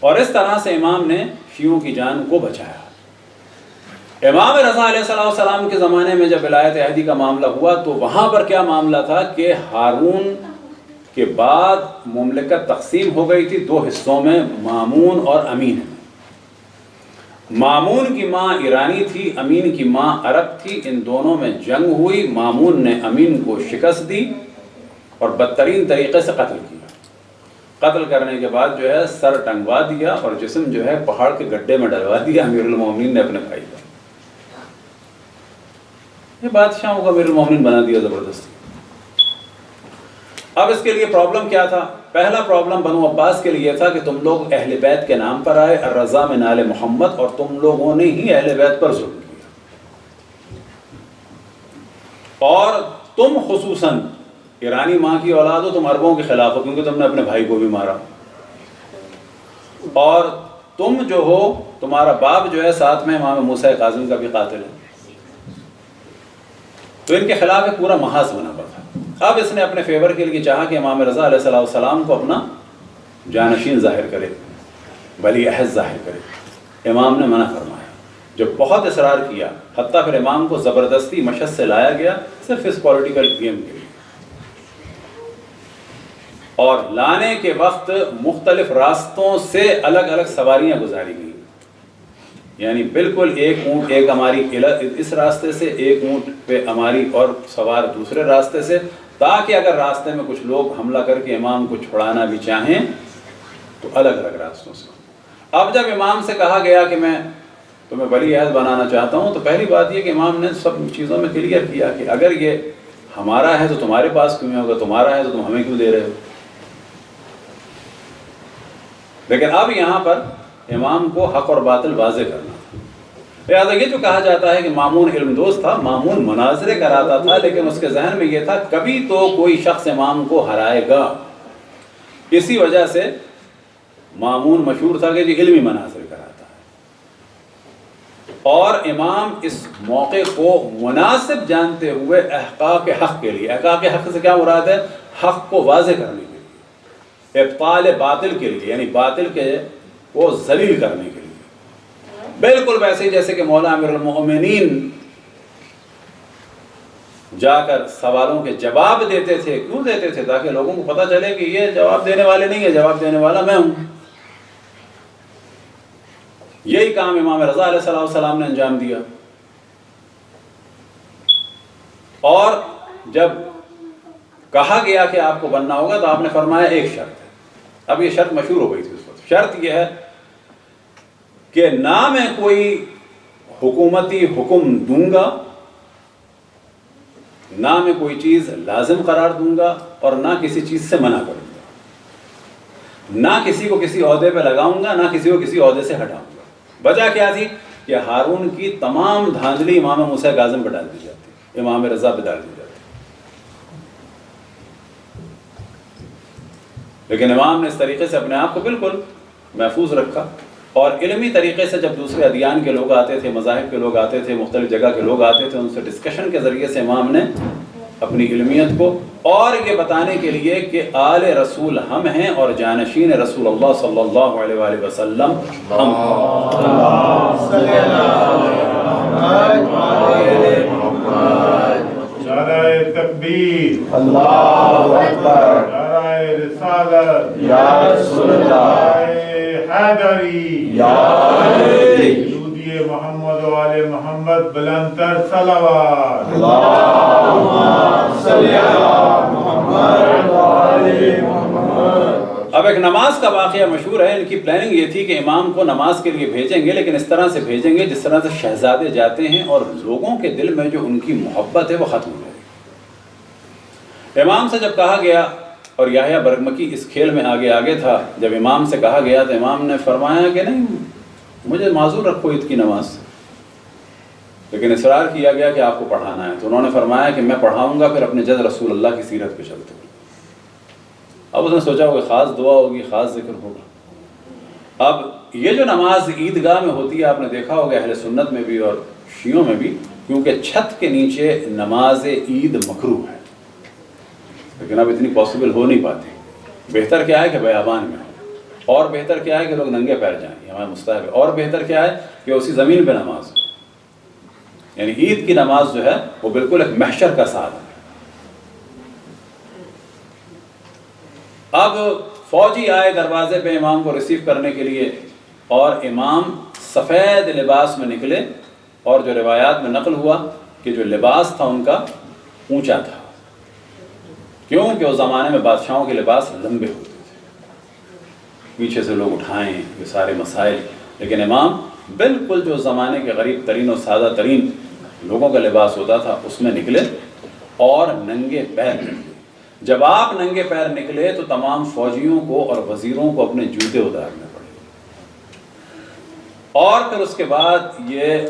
اور اس طرح سے امام نے شیعوں کی جان کو بچایا۔ امام رضا علیہ السلام کے زمانے میں جب ولایت عہدی کا معاملہ ہوا تو وہاں پر کیا معاملہ تھا کہ ہارون کے بعد مملکت تقسیم ہو گئی تھی دو حصوں میں، مامون اور امین۔ مامون کی ماں ایرانی تھی، امین کی ماں عرب تھی، ان دونوں میں جنگ ہوئی، مامون نے امین کو شکست دی اور بدترین طریقے سے قتل کیا۔ قتل کرنے کے بعد جو ہے سر ٹنگوا دیا اور جسم جو ہے پہاڑ کے گڈھے میں ڈلوا دیا امیر المومنین نے اپنے بھائی کا۔ یہ بادشاہوں کو امیر المومنین بنا دیا زبردستی۔ اب اس کے لیے پرابلم کیا تھا؟ پہلا پرابلم بنو عباس کے لیے تھا کہ تم لوگ اہل بیت کے نام پر آئے، الرضا من آل محمد، اور تم لوگوں نے ہی اہل بیت پر ظلم کیا، اور تم خصوصاً ایرانی ماں کی اولاد ہو، تم عربوں کے خلاف ہو کیونکہ تم نے اپنے بھائی کو بھی مارا، اور تم جو ہو، تمہارا باپ جو ہے ساتھ میں امام موسیٰ کاظم کا بھی قاتل ہے۔ تو ان کے خلاف ایک پورا محاذ بنا ہوا تھا۔ اب اس نے اپنے فیور کے لیے چاہا کہ امام رضا علیہ السلام کو اپنا جانشین ظاہر کرے، ولی عہد ظاہر کرے۔ امام نے منع فرمایا، جو بہت اصرار کیا، حتیٰ پھر امام کو زبردستی مشہد سے لایا گیا صرف اس پولیٹیکل گیم کے لیے، اور لانے کے وقت مختلف راستوں سے الگ الگ سواریاں گزاری گئیں، یعنی بالکل ایک اونٹ ایک ہماری اس راستے سے، ایک اونٹ پہ ہماری اور سوار دوسرے راستے سے، تاکہ اگر راستے میں کچھ لوگ حملہ کر کے امام کو چھڑانا بھی چاہیں تو الگ الگ راستوں سے۔ اب جب امام سے کہا گیا کہ میں تمہیں ولی عہد بنانا چاہتا ہوں، تو پہلی بات یہ کہ امام نے سب چیزوں میں کلیئر کیا کہ اگر یہ ہمارا ہے تو تمہارے پاس کیوں ہے، ہوگا تمہارا ہے تو تم ہمیں کیوں دے رہے ہو۔ لیکن اب یہاں پر امام کو حق اور باطل واضح کرنا، لہٰذا یہ جو کہا جاتا ہے کہ مامون علم دوست تھا، مامون مناظرے کراتا تھا، لیکن اس کے ذہن میں یہ تھا کبھی تو کوئی شخص امام کو ہرائے گا، اسی وجہ سے مامون مشہور تھا کہ جو علمی مناظر کراتا ہے۔ اور امام اس موقع کو مناسب جانتے ہوئے احقاق حق کے لیے، احقاق حق سے کیا مراد ہے؟ حق کو واضح کرنے کے لیے، ابطال باطل کے لیے، یعنی باطل کے کو ذلیل کرنے کے لیے، بالکل ویسے ہی جیسے کہ مولا امیر المؤمنین جا کر سوالوں کے جواب دیتے تھے. کیوں دیتے تھے؟ تاکہ لوگوں کو پتہ چلے کہ یہ جواب دینے والے نہیں ہے، جواب دینے والا میں ہوں. یہی کام امام رضا علیہ السلام نے انجام دیا. اور جب کہا گیا کہ آپ کو بننا ہوگا تو آپ نے فرمایا ایک شرط ہے. اب یہ شرط مشہور ہو گئی تھی اس وقت. شرط یہ ہے کہ نہ میں کوئی حکومتی حکم دوں گا، نہ میں کوئی چیز لازم قرار دوں گا، اور نہ کسی چیز سے منع کروں گا، نہ کسی کو کسی عہدے پہ لگاؤں گا، نہ کسی کو کسی عہدے سے ہٹاؤں گا. وجہ کیا تھی؟ کہ ہارون کی تمام دھاندلی امام موسیٰ کاظم پہ ڈال دی جاتی، امام رضا پہ ڈال دی جاتی. لیکن امام نے اس طریقے سے اپنے آپ کو بالکل محفوظ رکھا، اور علمی طریقے سے جب دوسرے ادیان کے لوگ آتے تھے، مذاہب کے لوگ آتے تھے، مختلف جگہ کے لوگ آتے تھے، ان سے ڈسکشن کے ذریعے سے امام نے اپنی علمیت کو، اور یہ بتانے کے لیے کہ آل رسول ہم ہیں اور جانشین رسول اللہ صلی اللہ علیہ وآلہ وسلم ہم
نعرہ تکبیر،
اللہ اکبر،
نعرہ رسالت،
یا رسول اللہ،
نعرہ حیدری،
یا علی،
درودی محمد و آل محمد، بلندتر صلوات.
اللہم صلی علی محمد و آل محمد.
اب ایک نماز کا واقعہ مشہور ہے. ان کی پلاننگ یہ تھی کہ امام کو نماز کے لیے بھیجیں گے، لیکن اس طرح سے بھیجیں گے جس طرح سے شہزادے جاتے ہیں اور لوگوں کے دل میں جو ان کی محبت ہے وہ ختم ہو جائے گی. امام سے جب کہا گیا، اور یحییٰ برمکی اس کھیل میں آگے تھا، جب امام سے کہا گیا تو امام نے فرمایا کہ نہیں، مجھے معذور رکھو عید کی نماز سے. لیکن اصرار کیا گیا کہ آپ کو پڑھانا ہے، تو انہوں نے فرمایا کہ میں پڑھاؤں گا، پھر اپنے جد رسول اللہ کی سیرت پہ چلتے ہوئے. اب اس نے سوچا ہوگا خاص دعا ہوگی، خاص ذکر ہوگا. اب یہ جو نماز عیدگاہ میں ہوتی ہے، آپ نے دیکھا ہوگا اہل سنت میں بھی اور شیعوں میں بھی، کیونکہ چھت کے نیچے نماز عید مکروہ ہے، لیکن اب اتنی پاسبل ہو نہیں پاتی. بہتر کیا ہے کہ بیابان میں ہو، اور بہتر کیا ہے کہ لوگ ننگے پیر جائیں، یہ ہمارا مستحب ہے. اور بہتر کیا ہے کہ اسی زمین پہ نماز ہو. یعنی عید کی نماز جو ہے وہ بالکل ایک محشر کا ساتھ ہے. اب فوجی آئے دروازے پہ امام کو ریسیو کرنے کے لیے، اور امام سفید لباس میں نکلے، اور جو روایات میں نقل ہوا کہ جو لباس تھا ان کا اونچا تھا. کیوں کہ اس زمانے میں بادشاہوں کے لباس لمبے ہوتے تھے، پیچھے سے لوگ اٹھائیں، یہ سارے مسائل. لیکن امام بالکل جو زمانے کے غریب ترین اور سادہ ترین لوگوں کا لباس ہوتا تھا اس میں نکلے، اور ننگے پیر نکلے. جب آپ ننگے پیر نکلے تو تمام فوجیوں کو اور وزیروں کو اپنے جوتے اتارنے پڑے. اور پھر اس کے بعد یہ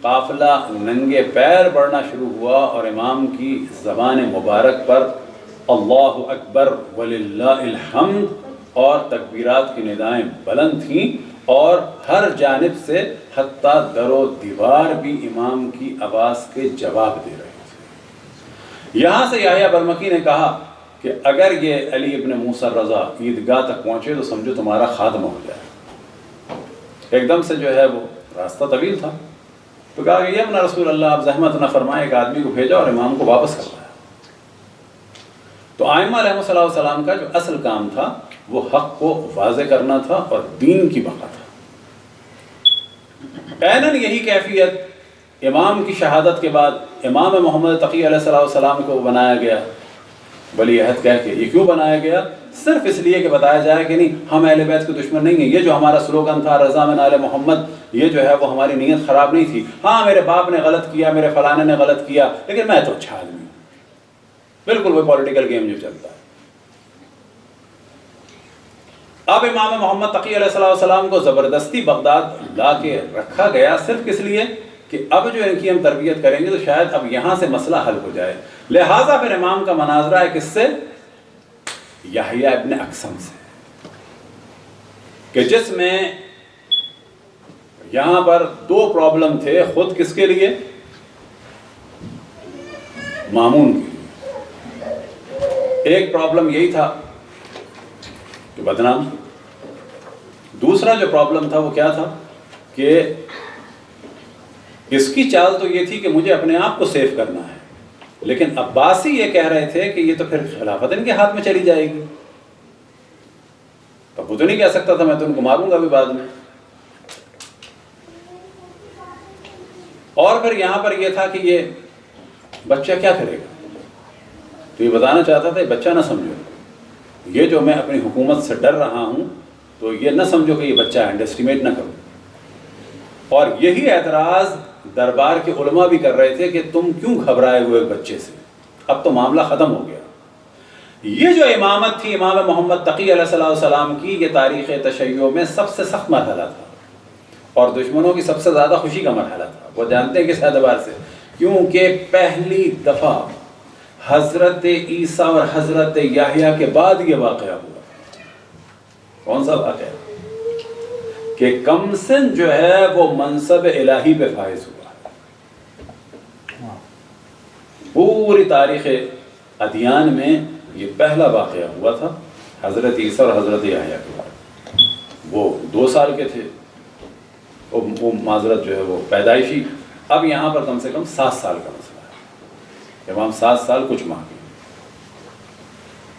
قافلہ ننگے پیر بڑھنا شروع ہوا، اور امام کی زبان مبارک پر اللہ اکبر وللہ الحمد اور تکبیرات کی ندائیں بلند تھیں، اور ہر جانب سے حتیٰ در و دیوار بھی امام کی آواز کے جواب دے رہے تھے. یہاں سے یحییٰ برمکی نے کہا کہ اگر یہ علی ابن موسیٰ رضا عیدگاہ تک پہنچے تو سمجھو تمہارا خاتمہ ہو جائے. ایک دم سے جو ہے وہ راستہ طویل تھا، تو کہا کہ یہ اپنا رسول اللہ آپ زحمت نہ فرمائیں، ایک آدمی کو بھیجا اور امام کو واپس کروایا. تو ائمہ علیہ السلام کا جو اصل کام تھا وہ حق کو واضح کرنا تھا اور دین کی بقا تھا. عیناً یہی کیفیت امام کی شہادت کے بعد امام محمد تقی علیہ السلام کو بنایا گیا ولی عہد کہہ کے. یہ کیوں بنایا گیا؟ صرف اس لیے کہ بتایا جائے کہ نہیں، ہم اہل بیت کے دشمن نہیں ہیں. یہ جو ہمارا سلوگن تھا رضا من آل محمد، یہ جو ہے وہ ہماری نیت خراب نہیں تھی. ہاں میرے باپ نے غلط کیا، میرے فلانے نے غلط کیا، لیکن میں تو اچھا آدمی ہوں. بالکل وہ پولیٹیکل گیم جو چلتا ہے. اب امام محمد تقی علیہ السلام کو زبردستی بغداد لا کے رکھا گیا، صرف اس لیے کہ اب جو ان کی ہم تربیت کریں گے تو شاید اب یہاں سے مسئلہ حل ہو جائے. لہٰذا پھر امام کا مناظرہ ہے کس سے؟ یحییٰ ابن اقسم سے، کہ جس میں یہاں پر دو پرابلم تھے خود کس کے لیے؟ مامون کے لیے۔ ایک پرابلم یہی تھا کہ بدنام، دوسرا جو پرابلم تھا وہ کیا تھا کہ اس کی چال تو یہ تھی کہ مجھے اپنے آپ کو سیو کرنا ہے، لیکن عباسی یہ کہہ رہے تھے کہ یہ تو پھر خلافت ان کے ہاتھ میں چلی جائے گی، تو وہ تو نہیں کہہ سکتا تھا میں تو ان کو ماروں گا بھی بعد میں۔ اور پھر یہاں پر یہ تھا کہ یہ بچہ کیا کرے گا، تو یہ بتانا چاہتا تھا یہ بچہ نہ سمجھو، یہ جو میں اپنی حکومت سے ڈر رہا ہوں تو یہ نہ سمجھو کہ یہ بچہ انڈر اسٹیمیٹ نہ کرو۔ اور یہی اعتراض دربار کے علماء بھی کر رہے تھے کہ تم کیوں گھبرائے ہوئے بچے سے، اب تو معاملہ ختم ہو گیا۔ یہ جو امامت تھی امام محمد تقی علیہ السلام کی، یہ تاریخ تشیع میں سب سے سخت مرحلہ تھا اور دشمنوں کی سب سے زیادہ خوشی کا مرحلہ تھا۔ وہ جانتے ہیں کس اعتبار سے؟ کیونکہ پہلی دفعہ حضرت عیسیٰ اور حضرت یحییٰ کے بعد یہ واقعہ ہوا۔ کون سا واقعہ؟ کہ کمسن جو ہے وہ منصب الہی پہ فائز ہوا۔ پوری تاریخ ادیان میں یہ پہلا واقعہ ہوا تھا حضرت عیسیٰ اور حضرت یحییٰ کے بعد۔ وہ 2 سال کے تھے، وہ معذرت جو ہے وہ پیدائشی، اب یہاں پر کم سے کم 7 سال کا مسئلہ ہے، امام 7 سال کچھ ماہ کے،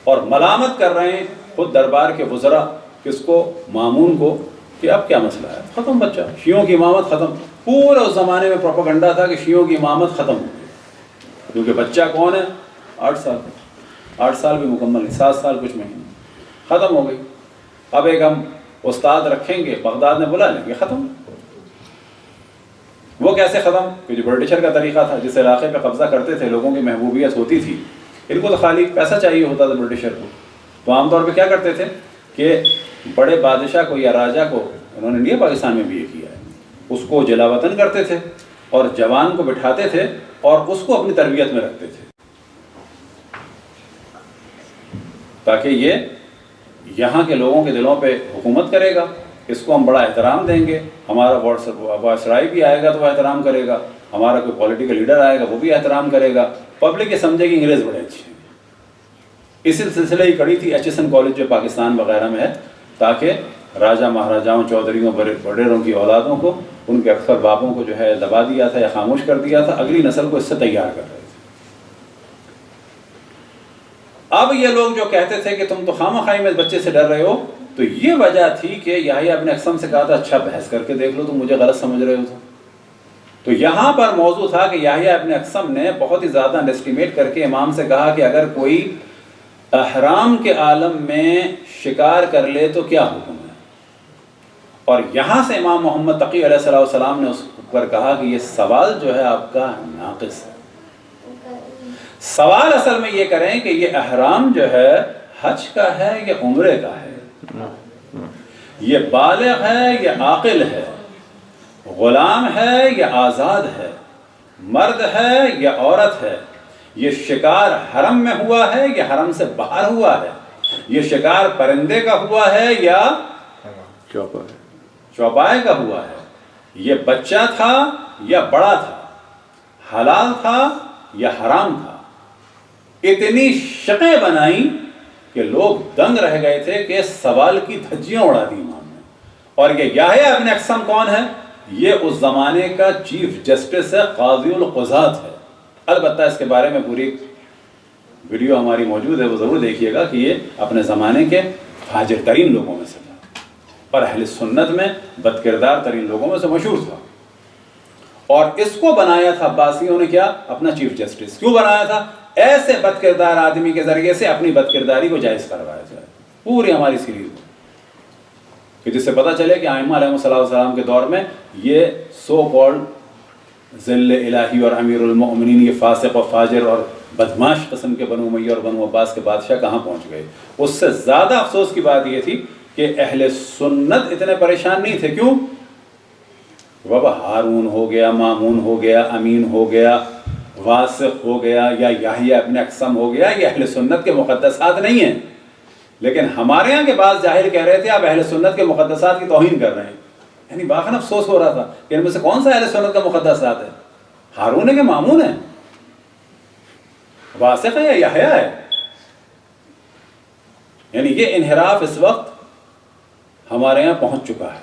اور ملامت کر رہے ہیں خود دربار کے وزراء کس کو؟ مامون کو، کہ اب کیا مسئلہ ہے، ختم بچہ، شیعوں کی امامت ختم۔ پورے اس زمانے میں پروپیگنڈا تھا کہ شیعوں کی امامت ختم ہو گئی، کیونکہ بچہ کون ہے؟ 8 سال، 8 سال بھی مکمل نہیں، 7 سال کچھ مہینے، ختم ہو گئی۔ اب ایک ہم استاد رکھیں گے، بغداد میں بلا لیں گے، ختم۔ وہ کیسے ختم؟ کہ جو برٹشر کا طریقہ تھا، جس علاقے پہ قبضہ کرتے تھے لوگوں کی محبوبیت ہوتی تھی، ان کو تو خالی پیسہ چاہیے ہوتا تھا برٹشر کو، تو عام طور پہ کیا کرتے تھے کہ بڑے بادشاہ کو یا راجا کو، انہوں نے نہیں پاکستان میں بھی یہ کیا ہے، اس کو جلا وطن کرتے تھے اور جوان کو بٹھاتے تھے اور اس کو اپنی تربیت میں رکھتے تھے تاکہ یہ یہاں کے لوگوں کے دلوں پہ حکومت کرے گا، اس کو ہم بڑا احترام دیں گے، ہمارا وائسرائے بھی آئے گا تو وہ احترام کرے گا، ہمارا کوئی پولیٹیکل لیڈر آئے گا وہ بھی احترام کرے گا، پبلک یہ سمجھے کہ انگریز بڑے اچھے ہیں۔ اسی سلسلے ہی کڑی تھی ایچ کالج جو پاکستان وغیرہ میں ہے، تاکہ راجہ مہاراجاؤں چودھریوں وڈیروں کی اولادوں کو، ان کے اکثر باپوں کو جو ہے دبا دیا تھا یا خاموش کر دیا تھا، اگلی نسل کو اس سے تیار کر رہے تھے۔ اب یہ لوگ جو کہتے تھے کہ تم تو خواہ مخواہ میں بچے سے ڈر رہے ہو، تو یہ وجہ تھی کہ یحییٰ ابن اقسم سے کہا تھا اچھا بحث کر کے دیکھ لو، تم مجھے غلط سمجھ رہے ہو تو یہاں پر موضوع تھا کہ یحییٰ ابن اقسم نے بہت ہی زیادہ انڈسٹیمیٹ کر کے امام سے کہا کہ اگر کوئی احرام کے عالم میں شکار کر لے تو کیا حکم ہے؟ اور یہاں سے امام محمد تقی علیہ السلام نے اس پر کہا کہ یہ سوال جو ہے آپ کا ناقص ہے، سوال اصل میں یہ کریں کہ یہ احرام جو ہے حج کا ہے یا عمرے کا ہے، یہ بالغ ہے یا عاقل ہے، غلام ہے یا آزاد ہے، مرد ہے یا عورت ہے، یہ شکار حرم میں ہوا ہے یا حرم سے باہر ہوا ہے، یہ شکار پرندے کا ہوا ہے یا چوپائے کا ہوا ہے، یہ بچہ تھا یا بڑا تھا، حلال تھا یا حرام تھا۔ اتنی شقیں بنائیں کہ لوگ دنگ رہ گئے تھے کہ سوال کی دھجیاں اڑا دی امام نے۔ اور یہ یحییٰ ابن اقسم کون ہے؟ یہ اس زمانے کا چیف جسٹس ہے، قاضی القضات ہے۔ البتہ اس کے بارے میں پوری ویڈیو ہماری موجود ہے، وہ ضرور دیکھیے گا کہ یہ اپنے زمانے کے فاجر ترین لوگوں میں سے تھا اور اہل سنت میں بد کردار ترین لوگوں میں سے مشہور تھا، اور اس کو بنایا تھا عباسیوں نے کیا؟ اپنا چیف جسٹس۔ کیوں بنایا تھا؟ ایسے بد کردار آدمی کے ذریعے سے اپنی بد کرداری کو جائز کروایا جائے، پوری ہماری سیریز میں، کہ جس سے پتہ چلے کہ ائمہ علیہ السلام کے دور میں یہ سو کالڈ ذل الہی اور امیر المؤمنین، یہ فاسق و فاجر اور بدماش قسم کے بنو امیہ اور بنو عباس کے بادشاہ کہاں پہنچ گئے۔ اس سے زیادہ افسوس کی بات یہ تھی کہ اہل سنت اتنے پریشان نہیں تھے۔ کیوں؟ بابا ہارون ہو گیا، مامون ہو گیا، امین ہو گیا، واسق ہو گیا، یا یحییٰ ابن اقسم ہو گیا، یہ اہل سنت کے مقدسات نہیں ہیں، لیکن ہمارے ہاں کے بعض جاہل کہہ رہے تھے آپ اہل سنت کے مقدسات کی توہین کر رہے ہیں، یعنی باخن افسوس ہو رہا تھا کہ ان میں سے کون سا اہل سنت کا مقدس ذات ہے؟ ہارون ہے کہ مامون ہے؟ واسق ہے یا یحییٰ ہے؟ یعنی یہ انحراف اس وقت ہمارے یہاں پہنچ چکا ہے.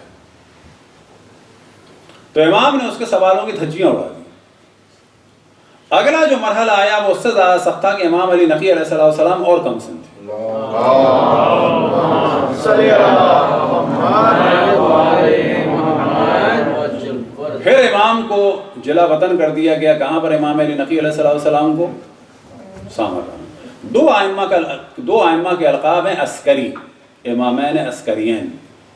تو امام نے اس کے سوالوں کی دھجیاں اڑا دی. اگلا جو مرحلہ آیا وہ اس سے زیادہ سخت تھا کہ امام علی نقی علیہ السلام اور کم سن تھے. پھر امام کو جلا وطن کر دیا گیا. کہاں پر؟ امام علی نقی علیہ السلام کو سامرا. دو ائمہ کے القاب ہیں عسکری، امامین عسکریین،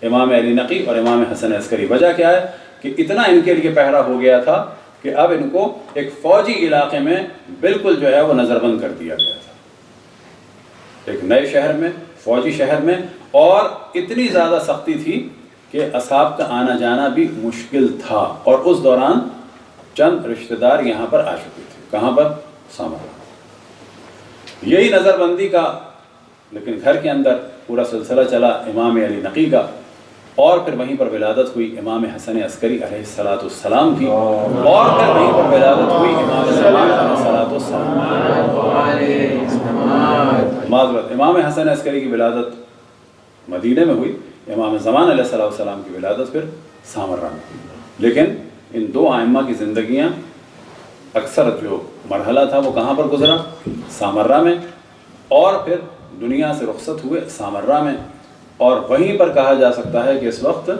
امام علی نقی اور امام حسن عسکری. وجہ کیا ہے کہ اتنا ان کے لیے پہرا ہو گیا تھا کہ اب ان کو ایک فوجی علاقے میں بالکل جو ہے وہ نظر بند کر دیا گیا تھا، ایک نئے شہر میں، فوجی شہر میں. اور اتنی زیادہ سختی تھی کہ اصحاب کا آنا جانا بھی مشکل تھا. اور اس دوران چند رشتہ دار یہاں پر آ چکے تھے. کہاں پر؟ سامرا. یہی نظر بندی کا لیکن گھر کے اندر پورا سلسلہ چلا امام علی نقی کا. اور پھر وہیں پر ولادت ہوئی امام حسن عسکری علیہ السلام کی. اور پھر وہیں پر ولادت ہوئی امام زمان علیہ السلام. معذرت، امام حسن عسکری کی ولادت مدینہ میں ہوئی، امام زمان علیہ السلام کی ولادت پھر سامرا میں ہوئی. لیکن ان دو ائمہ کی زندگیاں اکثر جو مرحلہ تھا وہ کہاں پر گزرا؟ سامرا میں. اور پھر دنیا سے رخصت ہوئے سامرا میں. اور وہیں پر کہا جا سکتا ہے کہ اس وقت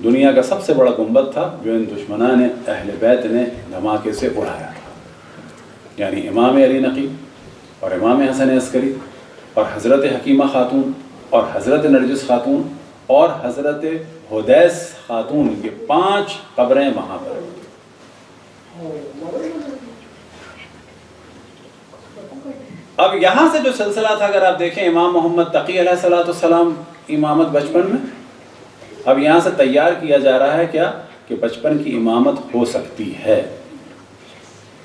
دنیا کا سب سے بڑا گنبد تھا جو ان دشمنان اہل بیت نے دھماکے سے اڑایا تھا. یعنی امام علی نقی اور امام حسن عسکری اور حضرت حکیمہ خاتون اور حضرت نرجس خاتون اور حضرت حدیث خاتون، یہ 5 قبریں وہاں پر. اب یہاں سے جو سلسلہ تھا اگر آپ دیکھیں امام محمد تقی علیہ السلام امامت بچپن میں، اب یہاں سے تیار کیا جا رہا ہے کیا کہ بچپن کی امامت ہو سکتی ہے.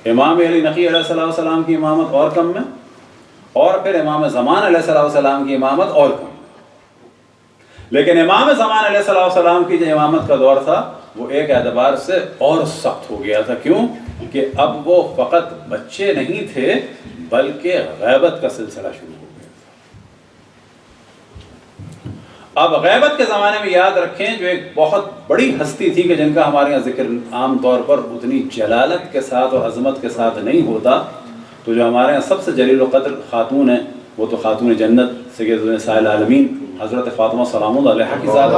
امام علی نقی علیہ السلام کی امامت اور کم میں، اور پھر امام زمان علیہ السلام کی امامت اور کم. لیکن امام زمان علیہ السلام کی جو امامت کا دور تھا وہ ایک اعتبار سے اور سخت ہو گیا تھا. کیوں؟ کہ اب وہ فقط بچے نہیں تھے بلکہ غیبت کا سلسلہ شروع ہو گیا تھا. اب غیبت کے زمانے میں یاد رکھیں جو ایک بہت بڑی ہستی تھی کہ جن کا ہمارے یہاں ذکر عام طور پر اتنی جلالت کے ساتھ اور عظمت کے ساتھ نہیں ہوتا. تو جو ہمارے یہاں سب سے جلیل القدر خاتون ہیں وہ تو خاتون جنت سید نساء العالمین حضرت فاطمہ سلام اللہ علیہا کی ذات،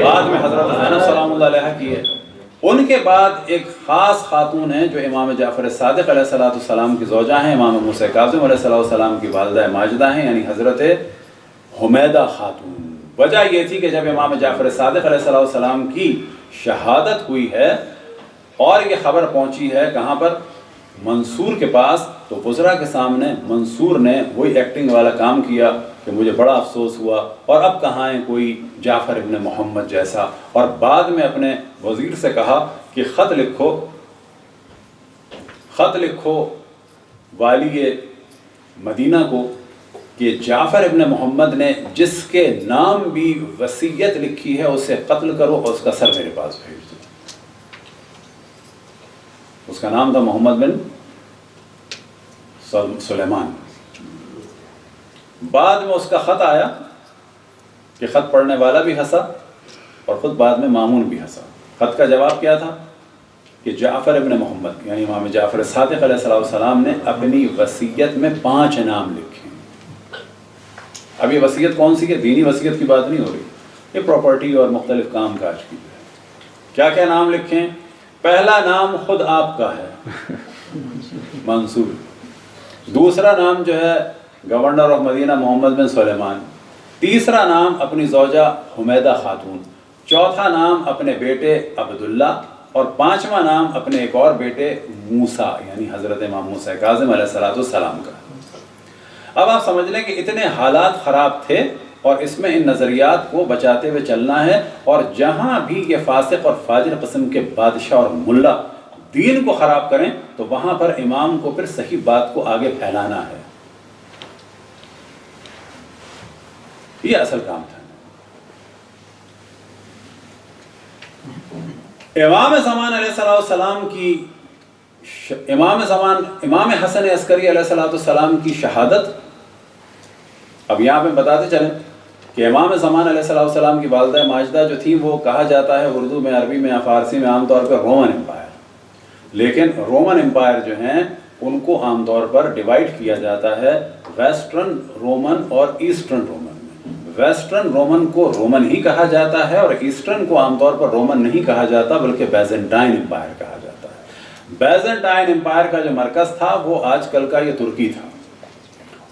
بعد میں حضرت زینب سلام اللہ علیہا کی ہے. ان کے بعد ایک خاص خاتون ہیں جو امام جعفر صادق علیہ السلام کی زوجہ ہیں، امام موسیٰ کاظم علیہ السلام کی والدہ ماجدہ ہیں، یعنی حضرت حمیدہ خاتون. وجہ یہ تھی کہ جب امام جعفر صادق علیہ السلام کی شہادت ہوئی ہے اور یہ خبر پہنچی ہے کہاں پر؟ منصور کے پاس، تو وزراء کے سامنے منصور نے وہی ایکٹنگ والا کام کیا کہ مجھے بڑا افسوس ہوا اور اب کہاں ہے کوئی جعفر ابن محمد جیسا. اور بعد میں اپنے وزیر سے کہا کہ خط لکھو والی مدینہ کو کہ جعفر ابن محمد نے جس کے نام بھی وصیت لکھی ہے اسے قتل کرو اور اس کا سر میرے پاس بھیج دو. اس کا نام تھا محمد بن سلیمان. بعد میں اس کا خط آیا کہ خط پڑھنے والا بھی ہنسا اور خود بعد میں مامون بھی ہنسا. خط کا جواب کیا تھا کہ جعفر ابن محمد یعنی امام جعفر صادق علیہ السلام نے اپنی وصیت میں 5 نام لکھے. اب یہ وصیت کون سی ہے؟ دینی وصیت کی بات نہیں ہو رہی، یہ پراپرٹی اور مختلف کام کاج کی ہے. کیا کیا نام لکھیں؟ پہلا نام خود آپ کا ہے منصور. دوسرا نام جو ہے گورنر آف مدینہ محمد بن سلیمان. تیسرا نام اپنی زوجہ حمیدہ خاتون. چوتھا نام اپنے بیٹے عبداللہ. اور 5واں نام اپنے ایک اور بیٹے موسیٰ یعنی حضرت امام موسیٰ کاظم علیہ السلام کا. اب آپ سمجھ لیں کہ اتنے حالات خراب تھے اور اس میں ان نظریات کو بچاتے ہوئے چلنا ہے. اور جہاں بھی یہ فاسق اور فاجر قسم کے بادشاہ اور ملا دین کو خراب کریں تو وہاں پر امام کو پھر صحیح بات کو آگے پھیلانا ہے. یہ اصل کام تھا۔ امام زمان علیہ السلام کی امام حسن عسکری علیہ السلام کی شہادت، اب یہاں پہ بتاتے چلیں کہ امام زمان علیہ السلام کی والدہ ماجدہ جو تھی وہ کہا جاتا ہے اردو میں، عربی میں یا فارسی میں عام طور پر رومن امپائر، لیکن رومن امپائر جو ہیں ان کو عام طور پر ڈیوائیڈ کیا جاتا ہے ویسٹرن رومن اور ایسٹرن رومن میں۔ ویسٹرن رومن کو رومن ہی کہا جاتا ہے اور ایسٹرن کو عام طور پر رومن نہیں کہا جاتا بلکہ بیزنٹائن امپائر کہا جاتا ہے۔ بیزنٹائن امپائر کا جو مرکز تھا وہ آج کل کا یہ ترکی تھا،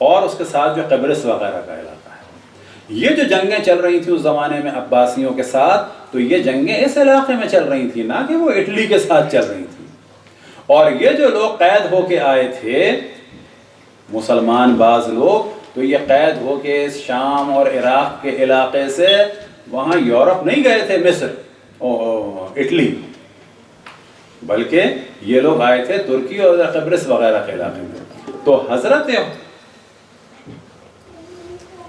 اور اس کے ساتھ جو قبرص وغیرہ کا علاقہ ہے۔ یہ جو جنگیں چل رہی تھیں اس زمانے میں عباسیوں کے ساتھ، تو یہ جنگیں اس علاقے میں چل رہی تھیں، نہ کہ وہ اٹلی کے ساتھ چل رہی تھیں۔ اور یہ جو لوگ قید ہو کے آئے تھے مسلمان بعض لوگ، تو یہ قید ہو کے شام اور عراق کے علاقے سے وہاں یورپ نہیں گئے تھے، مصر اٹلی، بلکہ یہ لوگ آئے تھے ترکی اور قبرص وغیرہ کے علاقے میں۔ تو حضرت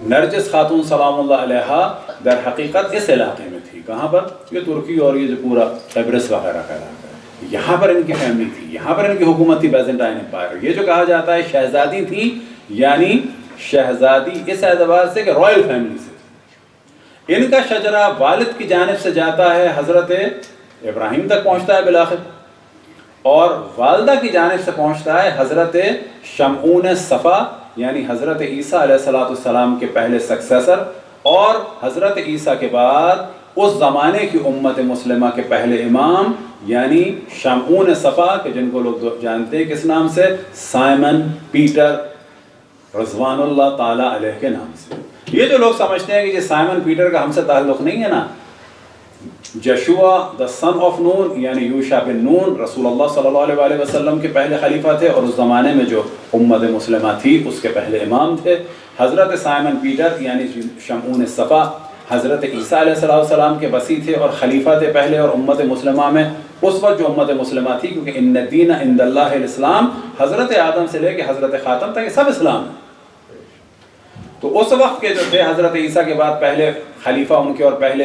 نرجس خاتون سلام اللہ علیہا در حقیقت اس علاقے میں تھی، کہاں پر؟ یہ ترکی اور یہ جو پورا قبرص وغیرہ کا علاقہ ہے، یہاں پر ان کی فیملی تھی، یہاں پر ان کی حکومت تھی بیزنٹائن امپائر۔ یہ جو کہا جاتا ہے شہزادی تھی، یعنی شہزادی اس اعتبار سے کہ رائل فیملی سے تھی۔ ان کا شجرہ والد کی جانب سے جاتا ہے حضرت ابراہیم تک پہنچتا ہے بالآخر، اور والدہ کی جانب سے پہنچتا ہے حضرت شمعون صفا، یعنی حضرت عیسیٰ علیہ السلام کے پہلے سکسیسر، اور حضرت عیسیٰ کے بعد اس زمانے کی امت مسلمہ کے پہلے امام، یعنی شمعون صفا، کہ جن کو لوگ جانتے ہیں کس نام سے؟ سائمن پیٹر رضوان اللہ تعالیٰ علیہ کے نام سے۔ یہ جو لوگ سمجھتے ہیں کہ یہ سائمن پیٹر کا ہم سے تعلق نہیں ہے نا، جشوا the son of نون یعنی یوشع بن نون رسول اللہ صلی اللہ علیہ وسلم کے پہلے خلیفہ تھے، اور اس زمانے میں جو امت مسلمہ تھی اس کے پہلے امام تھے۔ حضرت سائمن پیٹر یعنی شمعون صفا حضرت عیسیٰ علیہ السلام کے وصی تھے اور خلیفہ تھے پہلے، اور امت مسلمہ میں اس وقت جو امت مسلمہ تھی، کیونکہ ان الدین عند اللہ الاسلام، حضرت آدم سے لے کے حضرت خاتم تک یہ سب اسلام ہے۔ تو اس وقت کے جو تھے حضرت عیسیٰ کے بعد پہلے خلیفہ ان کے اور پہلے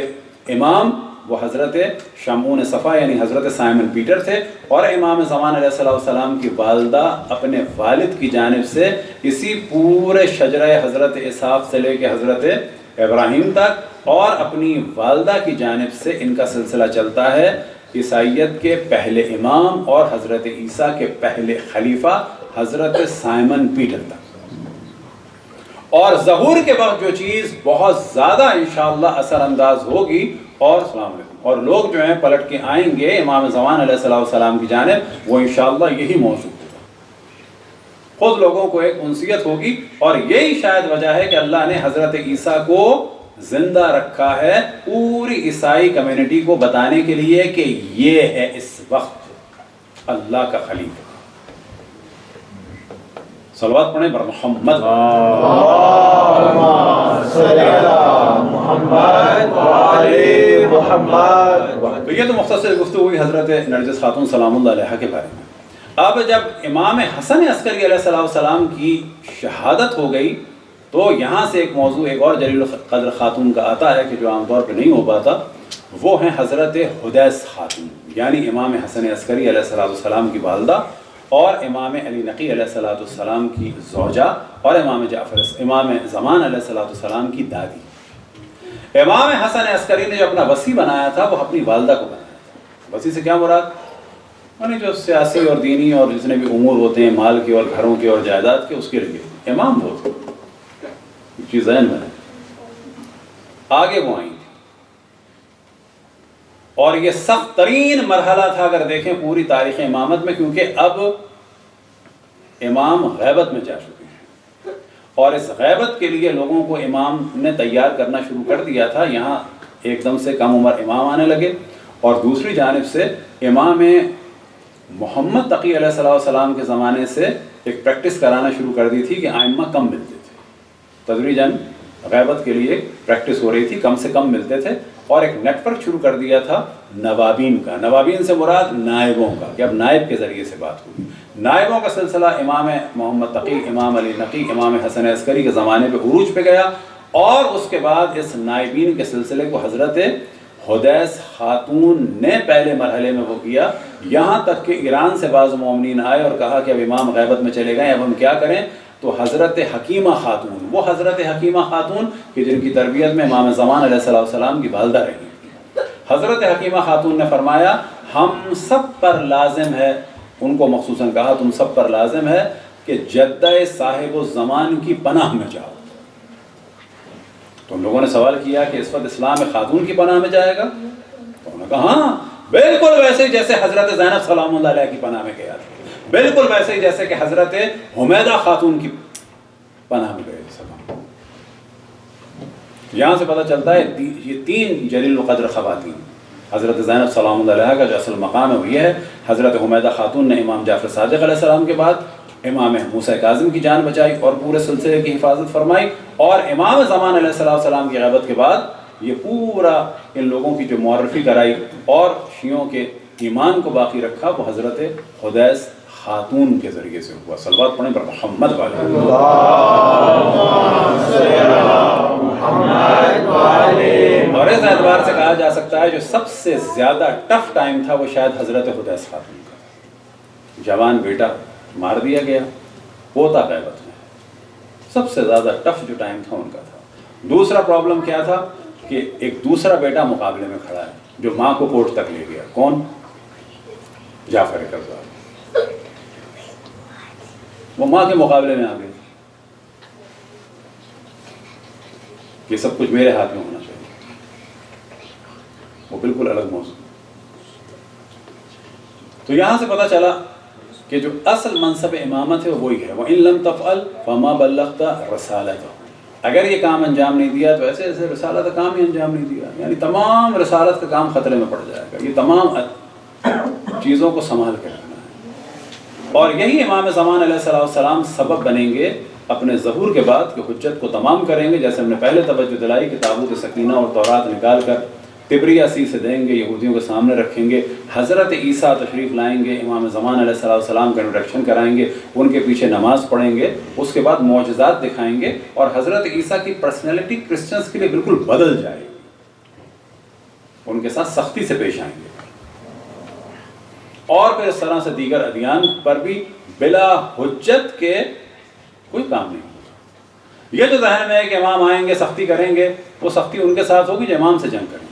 امام، وہ حضرت شمعون صفا یعنی حضرت سائمن پیٹر تھے، اور امام زمان علیہ السلام کی والدہ اپنے والد کی جانب سے اسی پورے شجرہ حضرت اسحاق سے لے کے حضرت ابراہیم تک، اور اپنی والدہ کی جانب سے ان کا سلسلہ چلتا ہے عیسائیت کے پہلے امام اور حضرت عیسیٰ کے پہلے خلیفہ حضرت سائمن پیٹر تک۔ اور ظہور کے وقت جو چیز بہت زیادہ انشاءاللہ اثر انداز ہوگی، اور السلام علیکم، اور لوگ جو ہیں پلٹ کے آئیں گے امام زمان علیہ السلام کی جانب، وہ انشاءاللہ یہی موضوع ہوگا۔ خود لوگوں کو ایک انسیت ہوگی، اور یہی شاید وجہ ہے کہ اللہ نے حضرت عیسیٰ کو زندہ رکھا ہے پوری عیسائی کمیونٹی کو بتانے کے لیے کہ یہ ہے اس وقت اللہ کا خلیفہ۔ صلوات پڑھیں بر محمد۔ تو یہ تو مختصر گفتگو ہوئی حضرت نرجس خاتون سلام اللہ علیہ کے بارے میں۔ اب جب امام حسن عسکری علیہ السلام کی شہادت ہو گئی، تو یہاں سے ایک موضوع ایک اور جلیل القدر خاتون کا آتا ہے کہ جو عام طور پہ نہیں ہو پاتا، وہ ہیں حضرت حدیث خاتون، یعنی امام حسن عسکری علیہ السلام کی والدہ، اور امام علی نقی علیہ السلام کی زوجہ، اور امام زمان علیہ السلام کی دادی۔ امام حسن عسکری نے جو اپنا وصی بنایا تھا وہ اپنی والدہ کو بنایا تھا۔ وصی سے کیا مراد؟ یعنی جو سیاسی اور دینی اور جتنے بھی امور ہوتے ہیں مال کے اور گھروں کے اور جائیداد کے، اس کے لیے امام وہ تھے۔ چیز ذہن میں آگے وہ آئیں، اور یہ سخت ترین مرحلہ تھا اگر دیکھیں پوری تاریخ امامت میں، کیونکہ اب امام غیبت میں جا چکے ہیں، اور اس غیبت کے لیے لوگوں کو امام نے تیار کرنا شروع کر دیا تھا۔ یہاں ایک دم سے کم عمر امام آنے لگے، اور دوسری جانب سے امام محمد تقی علیہ السلام کے زمانے سے ایک پریکٹس کرانا شروع کر دی تھی کہ ائمہ کم ملتے تھے، تدریجاً غیبت کے لیے پریکٹس ہو رہی تھی، کم سے کم ملتے تھے، اور ایک نیٹ ورک شروع کر دیا تھا نوابین کا۔ نوابین سے مراد نائبوں کا، کہ اب نائب کے ذریعے سے بات ہوگی۔ نائبوں کا سلسلہ امام محمد تقی، امام علی نقی، امام حسن عسکری کے زمانے پہ عروج پہ گیا، اور اس کے بعد اس نائبین کے سلسلے کو حضرت حدیث خاتون نے پہلے مرحلے میں وہ کیا، یہاں تک کہ ایران سے بعض مومنین آئے اور کہا کہ اب امام غیبت میں چلے گئے، اب ہم کیا کریں؟ تو حضرت حکیمہ خاتون، وہ حضرت حکیمہ خاتون کہ جن کی تربیت میں امام زمان علیہ السلام کی والدہ رہی، حضرت حکیمہ خاتون نے فرمایا ہم سب پر لازم ہے، ان کو مخصوصاً کہا تم سب پر لازم ہے کہ جدہ صاحب الزمان کی پناہ میں جاؤ۔ تو ان لوگوں نے سوال کیا کہ اس وقت اسلام میں خاتون کی پناہ میں جائے گا؟ تو انہوں نے کہا ہاں بالکل ویسے ہی جیسے حضرت زینب سلام اللہ علیہ کی پناہ میں گیا تھا، بالکل ویسے ہی جیسے کہ حضرت حمیدہ خاتون کی پناہ میں گئے تھے۔ یہاں سے پتہ چلتا ہے یہ تین جلیل القدر خواتین، حضرت زینب سلام اللہ علیہ کا جو اصل مقام ہے وہ یہ ہے، حضرت حمیدہ خاتون نے امام جعفر صادق علیہ السلام کے بعد امام موسیٰ کاظم کی جان بچائی اور پورے سلسلے کی حفاظت فرمائی، اور امام زمان علیہ السلام کی غیبت کے بعد یہ پورا ان لوگوں کی جو معرفی کرائی اور شیعوں کے ایمان کو باقی رکھا وہ حضرت حدیث خاتون کے ذریعے سے ہوا۔ صلوات پڑھیں پر محمد والے۔ اور اس اعتبار سے کہا جا سکتا ہے جو سب سے زیادہ ٹف ٹائم تھا وہ شاید حضرت حدیث خاتون کا، جوان بیٹا مار دیا گیا، پوتا غیبت میں، سب سے زیادہ ٹف جو ٹائم تھا ان کا تھا۔ دوسرا پرابلم کیا تھا کہ ایک دوسرا بیٹا مقابلے میں کھڑا ہے جو ماں کو کوٹ تک لے گیا، کون؟ جعفر کرزار، وہ ماں کے مقابلے میں آ گئے کہ سب کچھ میرے ہاتھ میں ہونا چاہیے، وہ بالکل الگ موضوع۔ تو یہاں سے پتہ چلا کہ جو اصل منصب امامت ہے وہی ہے، وَإِن لَمْ تَفْعَلْ فَمَا بَلَّغْتَ رِسَالَتَهُ، اگر یہ کام انجام نہیں دیا تو ایسے ایسے رسالت کا کام ہی انجام نہیں دیا، یعنی تمام رسالت کا کام خطرے میں پڑ جائے گا، یہ تمام چیزوں کو سنبھال کے رکھنا ہے۔ اور یہی امام زمان علیہ السلام سبب بنیں گے اپنے ظہور کے بعد کہ حجت کو تمام کریں گے، جیسے ہم نے پہلے توجہ دلائی کہ تابوت سکینہ اور تورات نکال کر تبریہ سی سے دیں گے، یہودیوں کے سامنے رکھیں گے، حضرت عیسیٰ تشریف لائیں گے، امام زمان علیہ السلام کا انٹروڈکشن کرائیں گے، ان کے پیچھے نماز پڑھیں گے، اس کے بعد معجزات دکھائیں گے، اور حضرت عیسیٰ کی پرسنالٹی کرسچنز کے لیے بالکل بدل جائے گی، ان کے ساتھ سختی سے پیش آئیں گے، اور پھر اس طرح سے دیگر ادیان پر بھی بلا حجت کے کوئی کام نہیں ہوگا۔ یہ جو ذہن میں ہے کہ امام آئیں گے سختی کریں گے، وہ سختی ان کے ساتھ ہوگی جو امام سے جنگ کریں گے۔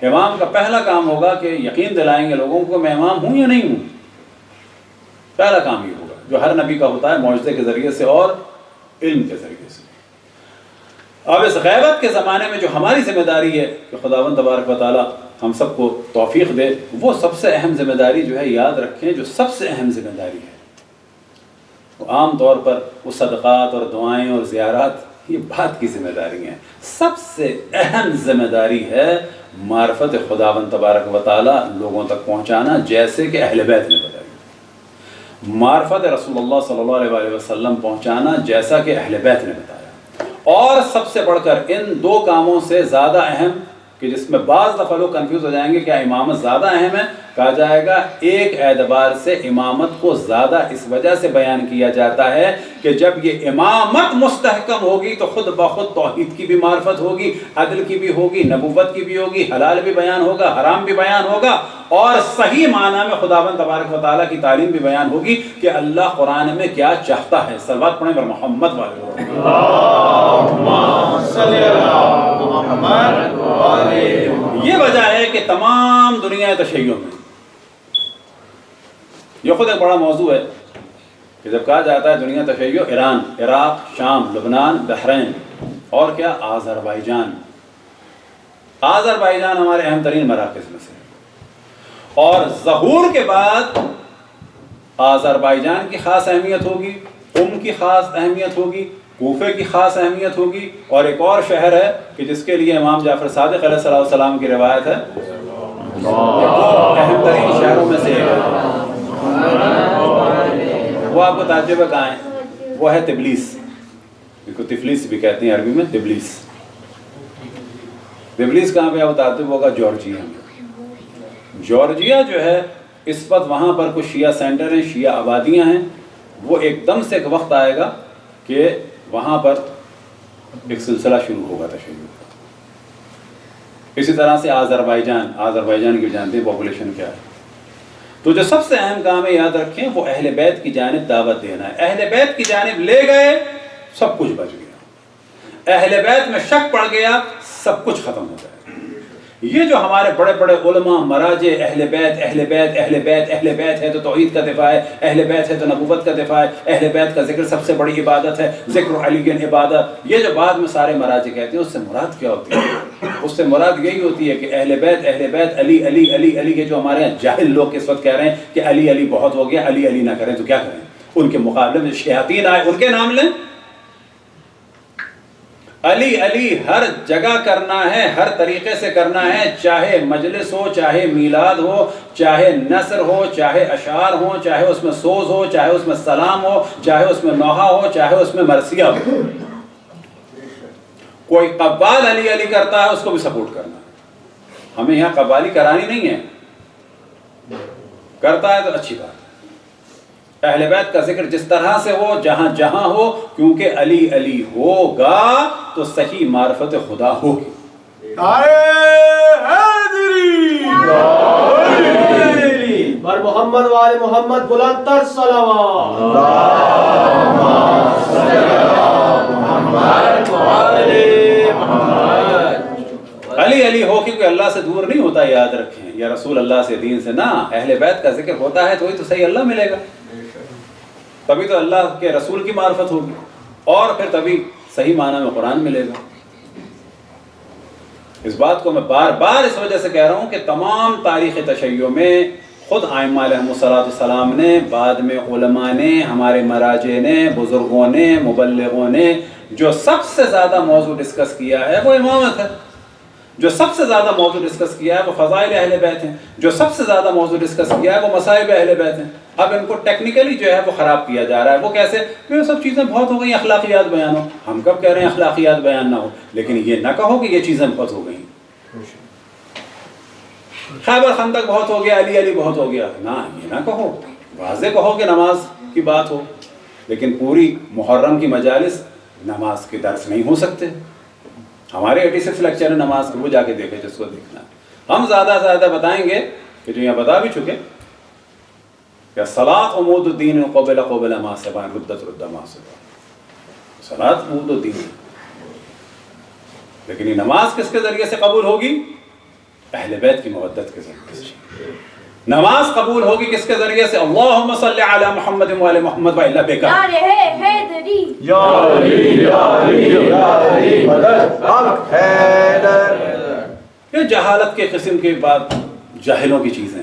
امام کا پہلا کام ہوگا کہ یقین دلائیں گے لوگوں کو میں امام ہوں یا نہیں ہوں، پہلا کام یہ ہوگا جو ہر نبی کا ہوتا ہے، معجزے کے ذریعے سے اور علم کے ذریعے سے۔ اب اس غیبت کے زمانے میں جو ہماری ذمہ داری ہے کہ خداوند تبارک و تعالی ہم سب کو توفیق دے، وہ سب سے اہم ذمہ داری جو ہے یاد رکھیں، جو سب سے اہم ذمہ داری ہے وہ عام طور پر وہ صدقات اور دعائیں اور زیارات یہ بات کی ذمہ داری ہیں، سب سے اہم ذمہ داری ہے معرفت خداوند تبارک و تعالی لوگوں تک پہنچانا، جیسے کہ اہل بیت نے بتایا، معرفت رسول اللہ صلی اللہ علیہ وسلم پہنچانا جیسا کہ اہل بیت نے بتایا، اور سب سے بڑھ کر ان دو کاموں سے زیادہ اہم کہ جس میں بعض دفعہ لوگ کنفیوز ہو جائیں گے کیا امامت زیادہ اہم ہے، کہا جائے گا ایک اعتبار سے امامت کو زیادہ اس وجہ سے بیان کیا جاتا ہے کہ جب یہ امامت مستحکم ہوگی تو خود بخود توحید کی بھی معرفت ہوگی، عدل کی بھی ہوگی، نبوت کی بھی ہوگی، حلال بھی بیان ہوگا، حرام بھی بیان ہوگا، اور صحیح معنی میں خداوند تبارک و تعالیٰ کی تعلیم بھی بیان ہوگی کہ اللہ قرآن میں کیا چاہتا ہے۔ صلوات پڑھیں پر محمد والے۔ یہ وجہ ہے کہ تمام دنیا تشیع میں یہ خود ایک بڑا موضوع ہے کہ جب کہا جاتا ہے دنیا تشیع، ایران، عراق، شام، لبنان، بحرین اور کیا آذربائیجان ہمارے اہم ترین مراکز میں سے، اور ظہور کے بعد آذربائیجان کی خاص اہمیت ہوگی، کی خاص اہمیت ہوگی، کوفے کی خاص اہمیت ہوگی، اور ایک اور شہر ہے کہ جس کے لیے امام جعفر صادق علیہ السلام کی روایت ہے وہ اہم ترین شہروں میں سے ایک ہے، وہ آپ کو تعجب ہے کہاں ہے؟ وہ ہے تبلیس، جس کو تفلیس بھی کہتے ہیں عربی میں، تبلیس کہاں پہ؟ آپ تعجب ہوگا جارجیا میں۔ جارجیا جو ہے اس وقت وہاں پر کچھ شیعہ سینٹر ہیں، شیعہ آبادیاں ہیں، وہ ایک دم سے ایک وقت آئے گا کہ وہاں پر ایک سلسلہ شروع ہوگا تشیع کا۔ اسی طرح سے آذربائیجان کی جانتے ہیں پاپولیشن کیا ہے۔ تو جو سب سے اہم کام ہے یاد رکھیں وہ اہل بیت کی جانب دعوت دینا ہے۔ اہل بیت کی جانب لے گئے سب کچھ بچ گیا، اہل بیت میں شک پڑ گیا سب کچھ ختم ہو جائے۔ یہ جو ہمارے بڑے بڑے علماء مراجع اہل بیت اہل بیت اہل بیت اہل بیت ہے تو توحید کا دفاع ہے، اہل بیت ہے تو نبوت کا دفاع ہے، اہل بیت کا ذکر سب سے بڑی عبادت ہے، ذکر علی عبادت، یہ جو بعد میں سارے مراجع کہتے ہیں اس سے مراد کیا ہوتی ہے؟ اس سے مراد یہی ہوتی ہے کہ اہل بیت علی علی علی علی، یہ جو ہمارے یہاں جاہل لوگ اس وقت کہہ رہے ہیں کہ علی علی بہت ہو گیا، علی علی نہ کریں تو کیا کریں؟ ان کے مقابلے میں شیاطین آئے ان کے نام لیں۔ علی علی ہر جگہ کرنا ہے، ہر طریقے سے کرنا ہے، چاہے مجلس ہو، چاہے میلاد ہو، چاہے نثر ہو، چاہے اشعار ہو، چاہے اس میں سوز ہو، چاہے اس میں سلام ہو، چاہے اس میں نوحہ ہو، چاہے اس میں مرثیہ ہو۔ کوئی قوال علی علی کرتا ہے اس کو بھی سپورٹ کرنا ہے۔ ہمیں یہاں قوالی کرانی نہیں ہے، کرتا ہے تو اچھی بات ہے۔ اہل بیت کا ذکر جس طرح سے ہو، جہاں جہاں ہو، کیونکہ علی علی ہوگا تو صحیح معرفت خدا ہوگی۔
بر محمد وآل محمد بلند تر صلوات۔
علی علی ہو کیونکہ اللہ سے دور نہیں ہوتا، یاد رکھیں، یا رسول اللہ سے دین سے نہ، اہل بیت کا ذکر ہوتا ہے تو وہی تو صحیح اللہ ملے گا، تبھی تو اللہ کے رسول کی معرفت ہوگی، اور پھر تبھی صحیح معنی میں قرآن ملے گا۔ اس بات کو میں بار بار اس وجہ سے کہہ رہا ہوں کہ تمام تاریخ تشیع میں خود ائمہ علیہم السلام نے، بعد میں علماء نے، ہمارے مراجع نے، بزرگوں نے، مبلغوں نے جو سب سے زیادہ موضوع ڈسکس کیا ہے وہ امامت ہے، جو سب سے زیادہ موضوع ڈسکس کیا ہے وہ فضائل اہل بیت ہیں، جو سب سے زیادہ موضوع ڈسکس کیا ہے وہ مصائب اہل بیت ہیں۔ اب ان کو ٹیکنیکلی جو ہے وہ خراب کیا جا رہا ہے۔ وہ کیسے؟ یہ سب چیزیں بہت ہو گئی، اخلاقیات بیان ہو۔ ہم کب کہہ رہے ہیں اخلاقیات بیان نہ ہو، لیکن یہ نہ کہو کہ یہ چیزیں بہت ہو گئیں۔ خیبر خندق بہت ہو گیا، علی علی بہت ہو گیا، نہ یہ نہ کہو، واضح کہو کہ نماز کی بات ہو، لیکن پوری محرم کی مجالس نماز کے درس نہیں ہو سکتے۔ ہمارے 86 لیکچر ہے نماز کے، وہ جا کے دیکھے جس کو دیکھنا ہے۔ ہم زیادہ سے زیادہ بتائیں گے کہ جو یہاں بتا بھی چکے کہ صلاۃ عمود الدین قبل ما سبان ردت رد ما سبان، صلاۃ عمود الدین، لیکن یہ نماز کس کے ذریعے سے قبول ہوگی؟ اہل بیت کی مودت کے ذریعے سے۔ نماز قبول ہوگی کس کے ذریعے سے؟ اللہم صلی علی محمد و علی محمد و اللہ بیکار۔ یہ جہالت کے قسم کی بات، جاہلوں کی چیزیں۔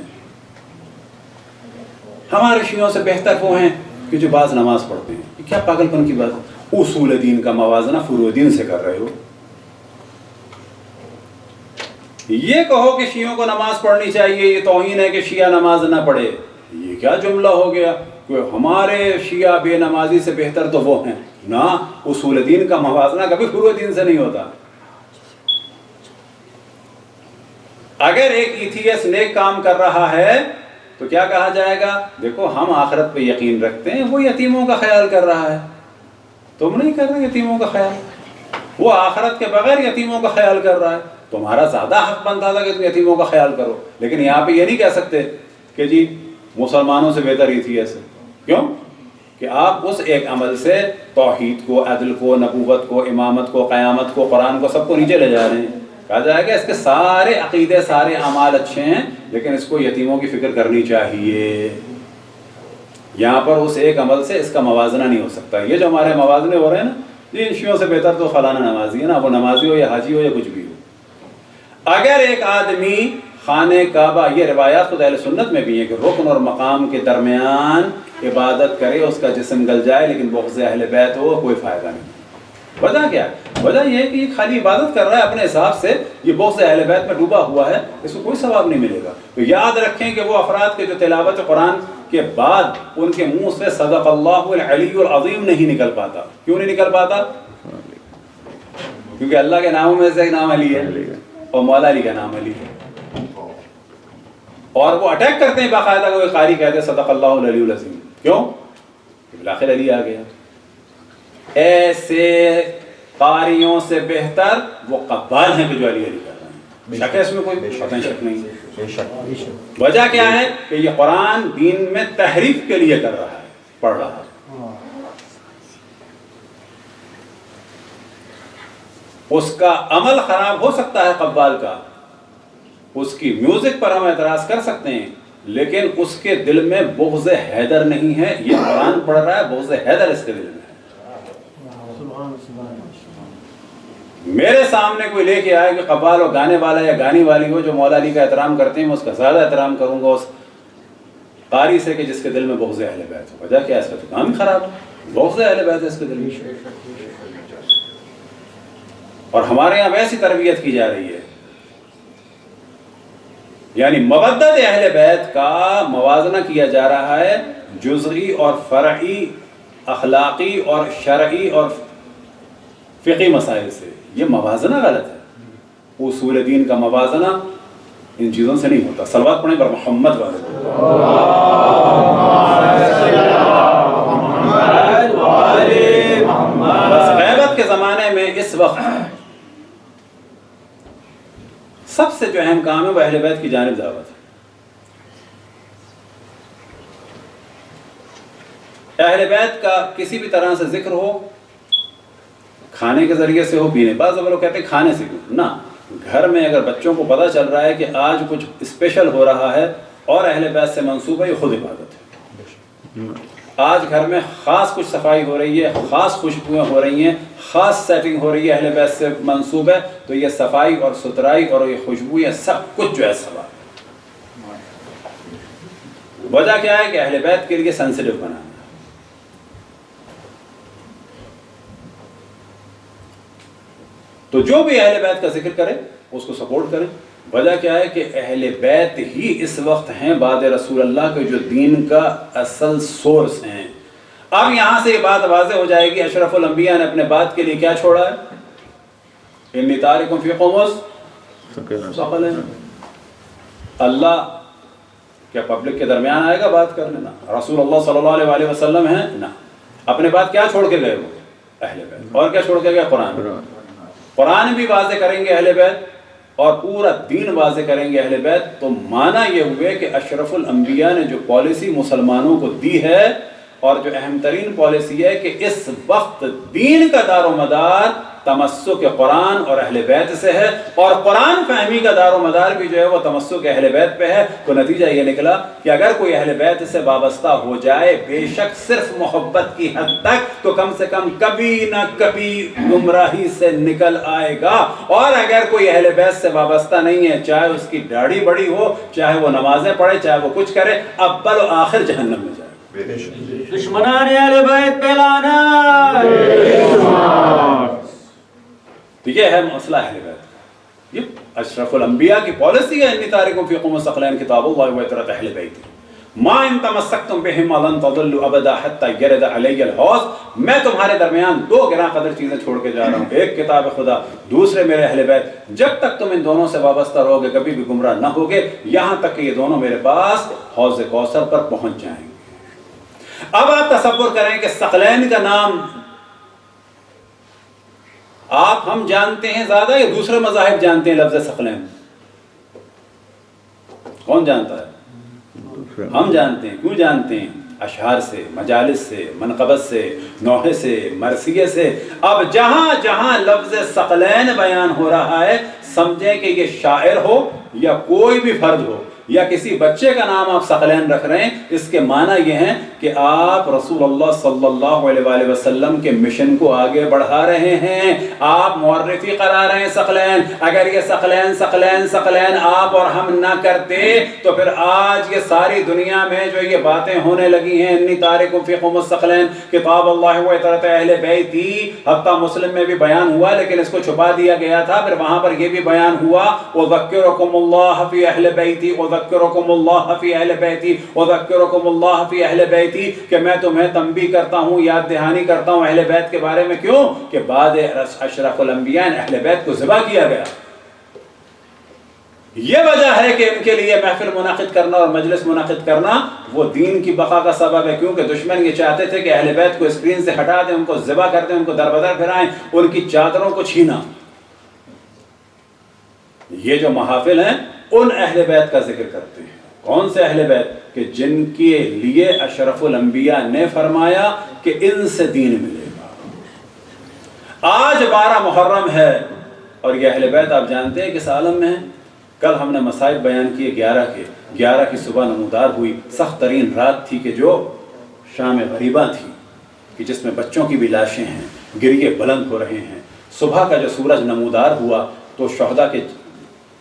ہمارے شیعوں سے بہتر وہ ہیں کہ جو بعض نماز پڑھتے ہیں۔ یہ کیا پاگل پن کی بات ہے؟ اصول دین کا موازنہ فروع دین سے کر رہے ہو۔ یہ کہو کہ شیعوں کو نماز پڑھنی چاہیے، یہ توہین ہے کہ شیعہ نماز نہ پڑھے، یہ کیا جملہ ہو گیا؟ کہ ہمارے شیعہ بے نمازی سے بہتر تو وہ ہیں نا۔ اصول دین کا موازنہ کبھی فروع دین سے نہیں ہوتا۔ اگر ایک ایتھیس نیک کام کر رہا ہے تو کیا کہا جائے گا؟ دیکھو ہم آخرت پہ یقین رکھتے ہیں، وہ یتیموں کا خیال کر رہا ہے، تم نہیں کر رہے یتیموں کا خیال، وہ آخرت کے بغیر یتیموں کا خیال کر رہا ہے، تمہارا زیادہ حق بنتا تھا کہ تم یتیموں کا خیال کرو۔ لیکن یہاں پہ یہ نہیں کہہ سکتے کہ جی مسلمانوں سے بہتر ایتھیس ہے۔ کیوں؟ کہ آپ اس ایک عمل سے توحید کو، عدل کو، نبوت کو، امامت کو، قیامت کو، قرآن کو، سب کو نیچے لے جا رہے ہیں۔ کہا جائے گا اس کے سارے عقیدے، سارے اعمال اچھے ہیں، لیکن اس کو یتیموں کی فکر کرنی چاہیے۔ یہاں پر اس ایک عمل سے اس کا موازنہ نہیں ہو سکتا۔ یہ جو ہمارے موازنے ہو رہے ہیں نا، یہ ان شیعوں سے بہتر تو فلانا نمازی ہے نا، وہ نمازی ہو یا حاجی ہو یا کچھ بھی ہو۔ اگر ایک آدمی خانہ کعبہ، یہ روایات خود اہل سنت میں بھی ہیں کہ رکن اور مقام کے درمیان عبادت کرے، اس کا جسم گل جائے لیکن بغض اہل بیت ہو، کوئی فائدہ نہیں۔ وجہ کیا ہے؟ وجہ یہ ہے کہ یہ خالی عبادت کر رہا ہے اپنے حساب سے، یہ بغض اہل بیت میں ڈوبا ہوا ہے، اس کو کوئی ثواب نہیں ملے گا۔ تو یاد رکھیں کہ وہ افراد کے جو تلاوت قرآن کے بعد ان کے منہ سے صدق اللہ العلی العظیم نہیں نکل پاتا۔ کیوں نہیں نکل پاتا؟ کیونکہ اللہ کے ناموں میں سے ایک نام علی ہے اور مولا علی کا نام علی ہے، اور وہ اٹیک کرتے ہیں باقاعدہ، کوئی قاری کہتے ہیں صدق اللہ العلی العظیم۔ کیوں؟ بالآخر علی آ گیا۔ ایسے قاریوں سے بہتر وہ قبال ہیں کہ جو علی علی کر رہے ہیں. شک ہے اس میں کوئی قطعی شک نہیں ہے.
بے شک
وجہ کیا ہے کہ یہ قرآن دین میں تحریف کے لیے کر رہا ہے، پڑھ رہا ہے. اس کا عمل خراب ہو سکتا ہے قبال کا، اس کی میوزک پر ہم اعتراض کر سکتے ہیں، لیکن اس کے دل میں بغض حیدر نہیں ہے. یہ قرآن پڑھ رہا ہے، بغض حیدر اس کے دل میں ہے. میرے سامنے کوئی لے کے آئے کہ قبال و گانے والا یا گانی والی ہو جو مولا علی کا احترام کرتے ہیں، میں اس کا زیادہ احترام کروں گا اس قاری سے کہ جس کے دل میں بغض اہل بیت ہو. وجہ کیا ہے؟ اس کا تو کام ہی خراب ہے، بغض اہل بیت ہے اس کے دل میں. اور ہمارے یہاں ویسی تربیت کی جا رہی ہے، یعنی مودت اہل بیت کا موازنہ کیا جا رہا ہے جزئی اور فرعی، اخلاقی اور شرعی اور فقہی مسائل سے. یہ موازنہ غلط ہے. اصول دین کا موازنہ ان چیزوں سے نہیں ہوتا. صلوات پڑھیں پر محمد والے. بس غیبت کے زمانے میں اس وقت سب سے جو اہم کام ہے وہ اہل بیت کی جانب دعوت ہے. اہل بیت کا کسی بھی طرح سے ذکر ہو، کھانے کے ذریعے سے ہو، پینے، بعض لوگ کہتے ہیں کھانے سے کیوں نہ، گھر میں اگر بچوں کو پتہ چل رہا ہے کہ آج کچھ اسپیشل ہو رہا ہے اور اہل بیت سے منسوب ہے، یہ خود عبادت ہے. آج گھر میں خاص کچھ صفائی ہو رہی ہے، خاص خوشبوئیں ہو رہی ہیں، خاص سیٹنگ ہو رہی ہے، اہل بیت سے منسوب ہے، تو یہ صفائی اور ستھرائی اور یہ خوشبوئیں سب کچھ جو ہے ثواب. وجہ کیا ہے کہ اہل بیت کے لیے سینسیٹیو بنانا. تو جو بھی اہل بیت کا ذکر کرے اس کو سپورٹ کریں. وجہ کیا ہے کہ اہل بیت ہی اس وقت ہیں بعد رسول اللہ کے جو دین کا اصل سورس ہیں. اب یہاں سے یہ بات واضح ہو جائے گی، اشرف الانبیاء نے اپنے بات کے لیے کیا چھوڑا ہے؟ انی تارک فی قوم ثقلین. اللہ کیا پبلک کے درمیان آئے گا بات کرنے؟ نہ. رسول اللہ صلی اللہ علیہ وسلم ہیں نہ. اپنے بات کیا چھوڑ کے گئے وہ؟ اہل بیت. اور کیا چھوڑ کے گئے؟ قرآن بھی واضح کریں گے اہل بیت اور پورا دین واضح کریں گے اہل بیت. تو معنی یہ ہوئے کہ اشرف الانبیاء نے جو پالیسی مسلمانوں کو دی ہے اور جو اہم ترین پالیسی ہے کہ اس وقت دین کا دار و مدار تمسک قرآن اور اہل بیت سے ہے، اور قرآن فہمی کا دار و مدار بھی جو ہے وہ تمسک اہل بیت پہ ہے. تو نتیجہ یہ نکلا کہ اگر کوئی اہل بیت سے وابستہ ہو جائے، بے شک صرف محبت کی حد تک، تو کم سے کم کبھی نہ کبھی گمراہی سے نکل آئے گا. اور اگر کوئی اہل بیت سے وابستہ نہیں ہے، چاہے اس کی داڑھی بڑی ہو، چاہے وہ نمازیں پڑھے، چاہے وہ کچھ کرے، اول و آخر جہنم میں جائے.
دشمنان اہل بیت پہ لعنت.
تو یہ ہے مسئلہ اہل بیت. یہ اشرف الانبیاء کی پالیسی ہے. انی تارک فی قوم ثقلین کتاب اللہ و عترۃ اہل بیت ما ان تمسکتم بہما لن تضلوا ابدا حتی یرد علی الحوض. میں تمہارے درمیان دو گراں قدر چیزیں چھوڑ کے جا رہا ہوں، ایک کتاب خدا، دوسرے میرے اہل بیت. جب تک تم ان دونوں سے وابستہ رہو گے کبھی بھی گمراہ نہ ہوگے، یہاں تک کہ یہ دونوں میرے پاس حوض کوثر پر پہنچ جائیں گے. اب آپ تصور کریں کہ ثقلین کا نام آپ ہم جانتے ہیں زیادہ یا دوسرے مذاہب جانتے ہیں؟ لفظ ثقلین کون جانتا ہے؟ ہم جانتے ہیں. کیوں جانتے ہیں؟ اشعار سے، مجالس سے، منقبت سے، نوحے سے، مرثیے سے. اب جہاں جہاں لفظ ثقلین بیان ہو رہا ہے، سمجھیں کہ یہ شاعر ہو یا کوئی بھی فرد ہو یا کسی بچے کا نام آپ ثقلین رکھ رہے ہیں، اس کے معنی یہ ہیں کہ آپ رسول اللہ صلی اللہ علیہ وآلہ وسلم کے مشن کو آگے بڑھا رہے ہیں. آپ معرفی کرا رہے ہیں ثقلین. اگر یہ ثقلین ثقلین ثقلین آپ اور ہم نہ کرتے تو پھر آج یہ ساری دنیا میں جو یہ باتیں ہونے لگی ہیں، انی تارک فی قوم الثقلین کتاب اللہ و عترۃ اہل بیت، حتیٰ مسلم میں بھی بیان ہوا لیکن اس کو چھپا دیا گیا تھا. پھر وہاں پر یہ بھی بیان ہوا وذکرکم اللہ فی اہل بیتی، وذکرکم اللہ فی اہل بیتی، وذکرکم اللہ فی اہل بیتی، کہ میں تمہیں تنبیہ کرتا ہوں، یاد دہانی کرتا ہوں اہل بیت کے بارے میں. کیوں کہ بعد اشرف الانبیاء اہل بیت کو ذبح کیا گیا. یہ وجہ ہے کہ ان کے لیے محفل منعقد کرنا اور مجلس منعقد کرنا وہ دین کی بقا کا سبب ہے، کیونکہ دشمن یہ چاہتے تھے کہ اہل بیت کو اسکرین سے ہٹا دیں، ان کو ذبح کر دیں، ان کو دربدر پھرائیں، ان کی چادروں کو چھینا۔ یہ جو محافل ہیں ان اہل بیت کا ذکر کرتے ہیں۔ کون سے اہل بیت؟ کہ جن کے لیے اشرف الانبیاء نے فرمایا کہ ان سے دین ملے گا۔ آج 12 محرم ہے اور یہ اہل بیت آپ جانتے ہیں کس عالم میں ہیں۔ کل ہم نے مصائب بیان کیے 11 کی صبح نمودار ہوئی، سخت ترین رات تھی کہ جو شام غریبہ تھی، کہ جس میں بچوں کی بھی لاشیں ہیں، گریے بلند ہو رہے ہیں۔ صبح کا جو سورج نمودار ہوا تو شہداء کے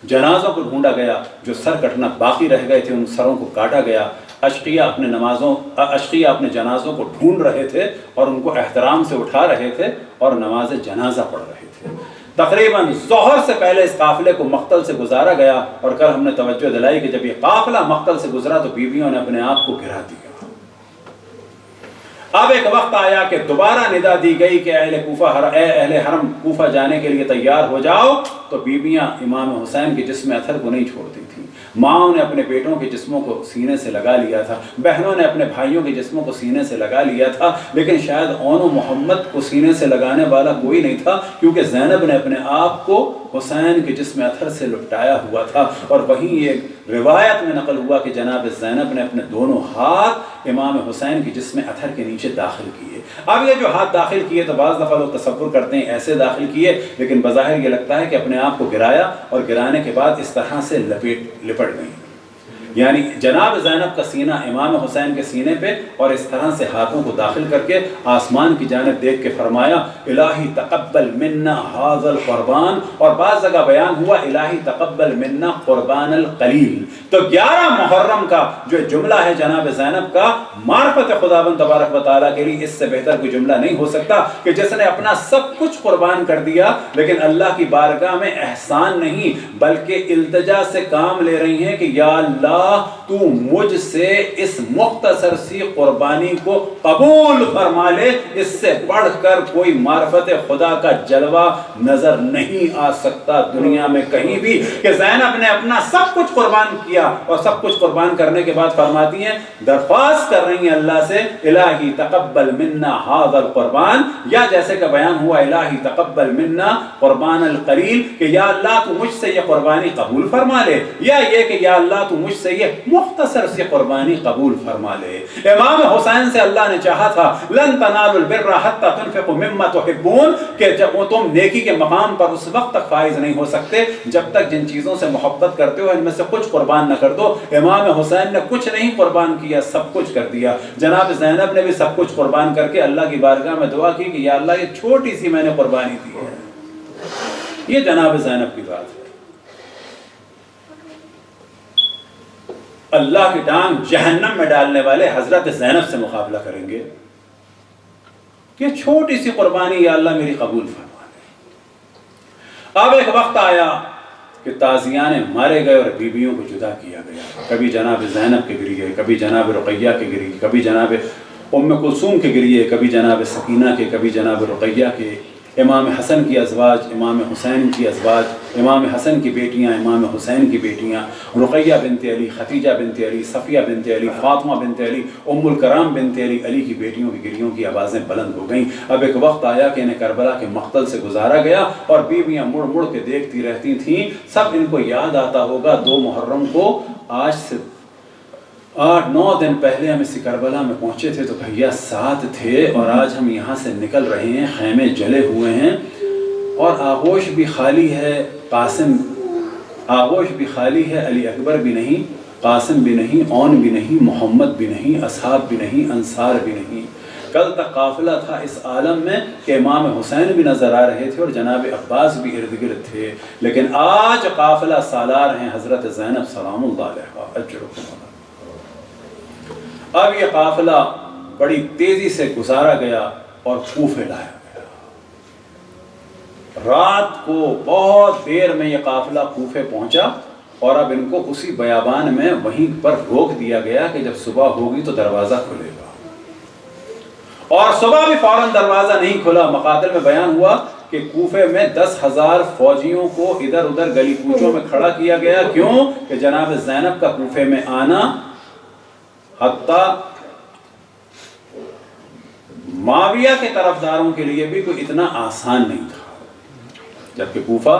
جنازوں کو ڈھونڈا گیا، جو سر کٹنا باقی رہ گئے تھے ان سروں کو کاٹا گیا۔ اشقیاء اپنے جنازوں کو ڈھونڈ رہے تھے اور ان کو احترام سے اٹھا رہے تھے اور نماز جنازہ پڑھ رہے تھے۔ تقریباً ظہر سے پہلے اس قافلے کو مقتل سے گزارا گیا، اور کل ہم نے توجہ دلائی کہ جب یہ قافلہ مقتل سے گزرا تو بیویوں نے اپنے آپ کو گرا دیا۔ اب ایک وقت آیا کہ دوبارہ ندا دی گئی کہ اہل حرم کوفہ جانے کے لیے تیار ہو جاؤ، تو بیویاں امام حسین کے جسم اطہر کو نہیں چھوڑتی تھیں۔ ماؤں نے اپنے بیٹوں کے جسموں کو سینے سے لگا لیا تھا، بہنوں نے اپنے بھائیوں کے جسموں کو سینے سے لگا لیا تھا، لیکن شاید اون و محمد کو سینے سے لگانے والا کوئی نہیں تھا، کیونکہ زینب نے اپنے آپ کو حسین کے جسم اطہر سے لپٹایا ہوا تھا۔ اور وہیں ایک روایت میں نقل ہوا کہ جناب زینب نے اپنے دونوں ہاتھ امام حسین کے جسم اطہر کے نیچے داخل کیے۔ اب یہ جو ہاتھ داخل کیے تو بعض دفعہ لوگ تصور کرتے ہیں ایسے داخل کیے، لیکن بظاہر یہ لگتا ہے کہ اپنے آپ کو گرایا اور گرانے کے بعد اس طرح سے لپٹ گئی، یعنی جناب زینب کا سینہ امام حسین کے سینے پہ، اور اس طرح سے ہاتھوں کو داخل کر کے آسمان کی جانب دیکھ کے فرمایا الہی تقبل منا ھذا القربان، اور بعض جگہ بیان ہوا الہی تقبل منا قربان القلیل۔ تو 11 محرم کا جو جملہ ہے جناب زینب کا معرفت خداوند تبارک و تعالیٰ کے لیے، اس سے بہتر کوئی جملہ نہیں ہو سکتا کہ جس نے اپنا سب کچھ قربان کر دیا، لیکن اللہ کی بارگاہ میں احسان نہیں بلکہ التجا سے کام لے رہی ہیں کہ یا اللہ تو مجھ سے اس مختصر سی قربانی کو قبول فرما لے، اس سے بڑھ کر کوئی معرفت خدا کا جلوہ نظر نہیں آ سکتا دنیا میں کہیں بھی، کہ زینب نے اپنا سب کچھ قربان کیا، اور سب کچھ قربان کرنے کے بعد فرماتی ہیں، درخواست کر رہی ہیں اللہ سے الہی تقبل منا ھذا القربان، یا جیسے کہ بیان ہوا الہی تقبل منا قربان القلیل، کہ یا اللہ تو مجھ سے یہ قربانی قبول فرما لے، یا یہ کہ یا اللہ تو مجھ سے یہ مختصر سی قربانی قبول فرما لے۔ امام حسین سے اللہ نے چاہا تھا لن تنالوا البر حتى تنفقوا مما تحبون، کہ جب وہ تم نیکی کے مقام پر اس وقت تک فائز نہیں ہو سکتے جب تک جن چیزوں سے محبت کرتے ہو ان میں سے کچھ قربان نہ کر دو۔ امام حسین نے کچھ نہیں قربان کیا، سب کچھ کر دیا۔ جناب زینب نے بھی سب کچھ قربان کر کے اللہ کی بارگاہ میں دعا کی کہ یا اللہ یہ چھوٹی سی میں نے قربانی دی ہے۔ یہ جناب زینب کی بات ہے۔ اللہ کی ٹانگ جہنم میں ڈالنے والے حضرت زینب سے مقابلہ کریں گے کہ چھوٹی سی قربانی یا اللہ میری قبول فرما لے۔ اب ایک وقت آیا کہ تازیانے مارے گئے اور بیویوں کو جدا کیا گیا، کبھی جناب زینب کے گریے، کبھی جناب رقیہ کے گریے، کبھی جناب ام کلثوم کے گریے، کبھی جناب سکینہ کے، کبھی جناب رقیہ کے، امام حسن کی ازواج، امام حسین کی ازواج، امام حسن کی بیٹیاں، امام حسین کی بیٹیاں، رقیہ بنت علی، ختیجہ بنت علی، صفیہ بنت علی، فاطمہ بنت علی، ام الکرام بنت علی، علی کی بیٹیوں کی گریوں کی آوازیں بلند ہو گئیں۔ اب ایک وقت آیا کہ انہیں کربلا کے مقتل سے گزارا گیا اور بیویاں مڑ مڑ کے دیکھتی رہتی تھیں۔ سب ان کو یاد آتا ہوگا 2 محرم کو، آج سے 8-9 دن پہلے ہم اسی کربلا میں پہنچے تھے تو بھیا ساتھ تھے، اور آج ہم یہاں سے نکل رہے ہیں، خیمے جلے ہوئے ہیں اور آغوش بھی خالی ہے، آغوش بھی خالی ہے، علی اکبر بھی نہیں، قاسم بھی نہیں، اون بھی نہیں، محمد بھی نہیں، اصحاب بھی نہیں، انصار بھی نہیں۔ کل تک قافلہ تھا اس عالم میں کہ امام حسین بھی نظر آ رہے تھے اور جناب عباس بھی ارد گرد تھے، لیکن آج قافلہ سالار ہیں حضرت زینب سلام اللہ علیہا اجرکم۔ اب یہ قافلہ بڑی تیزی سے گزارا گیا اور کوفے لایا گیا۔ رات کو بہت دیر میں یہ قافلہ کوفے پہنچا اور اب ان کو اسی بیابان میں وہیں پر روک دیا گیا کہ جب صبح ہوگی تو دروازہ کھلے گا، اور صبح بھی فوراً دروازہ نہیں کھلا۔ مقاتل میں بیان ہوا کہ کوفے میں 10,000 فوجیوں کو ادھر ادھر گلی کوچوں میں کھڑا کیا گیا. کیوں؟ کہ جناب زینب کا کوفے میں آنا حتیٰ معاویہ کے طرفداروں کے لیے بھی کوئی اتنا آسان نہیں تھا، جبکہ کوفہ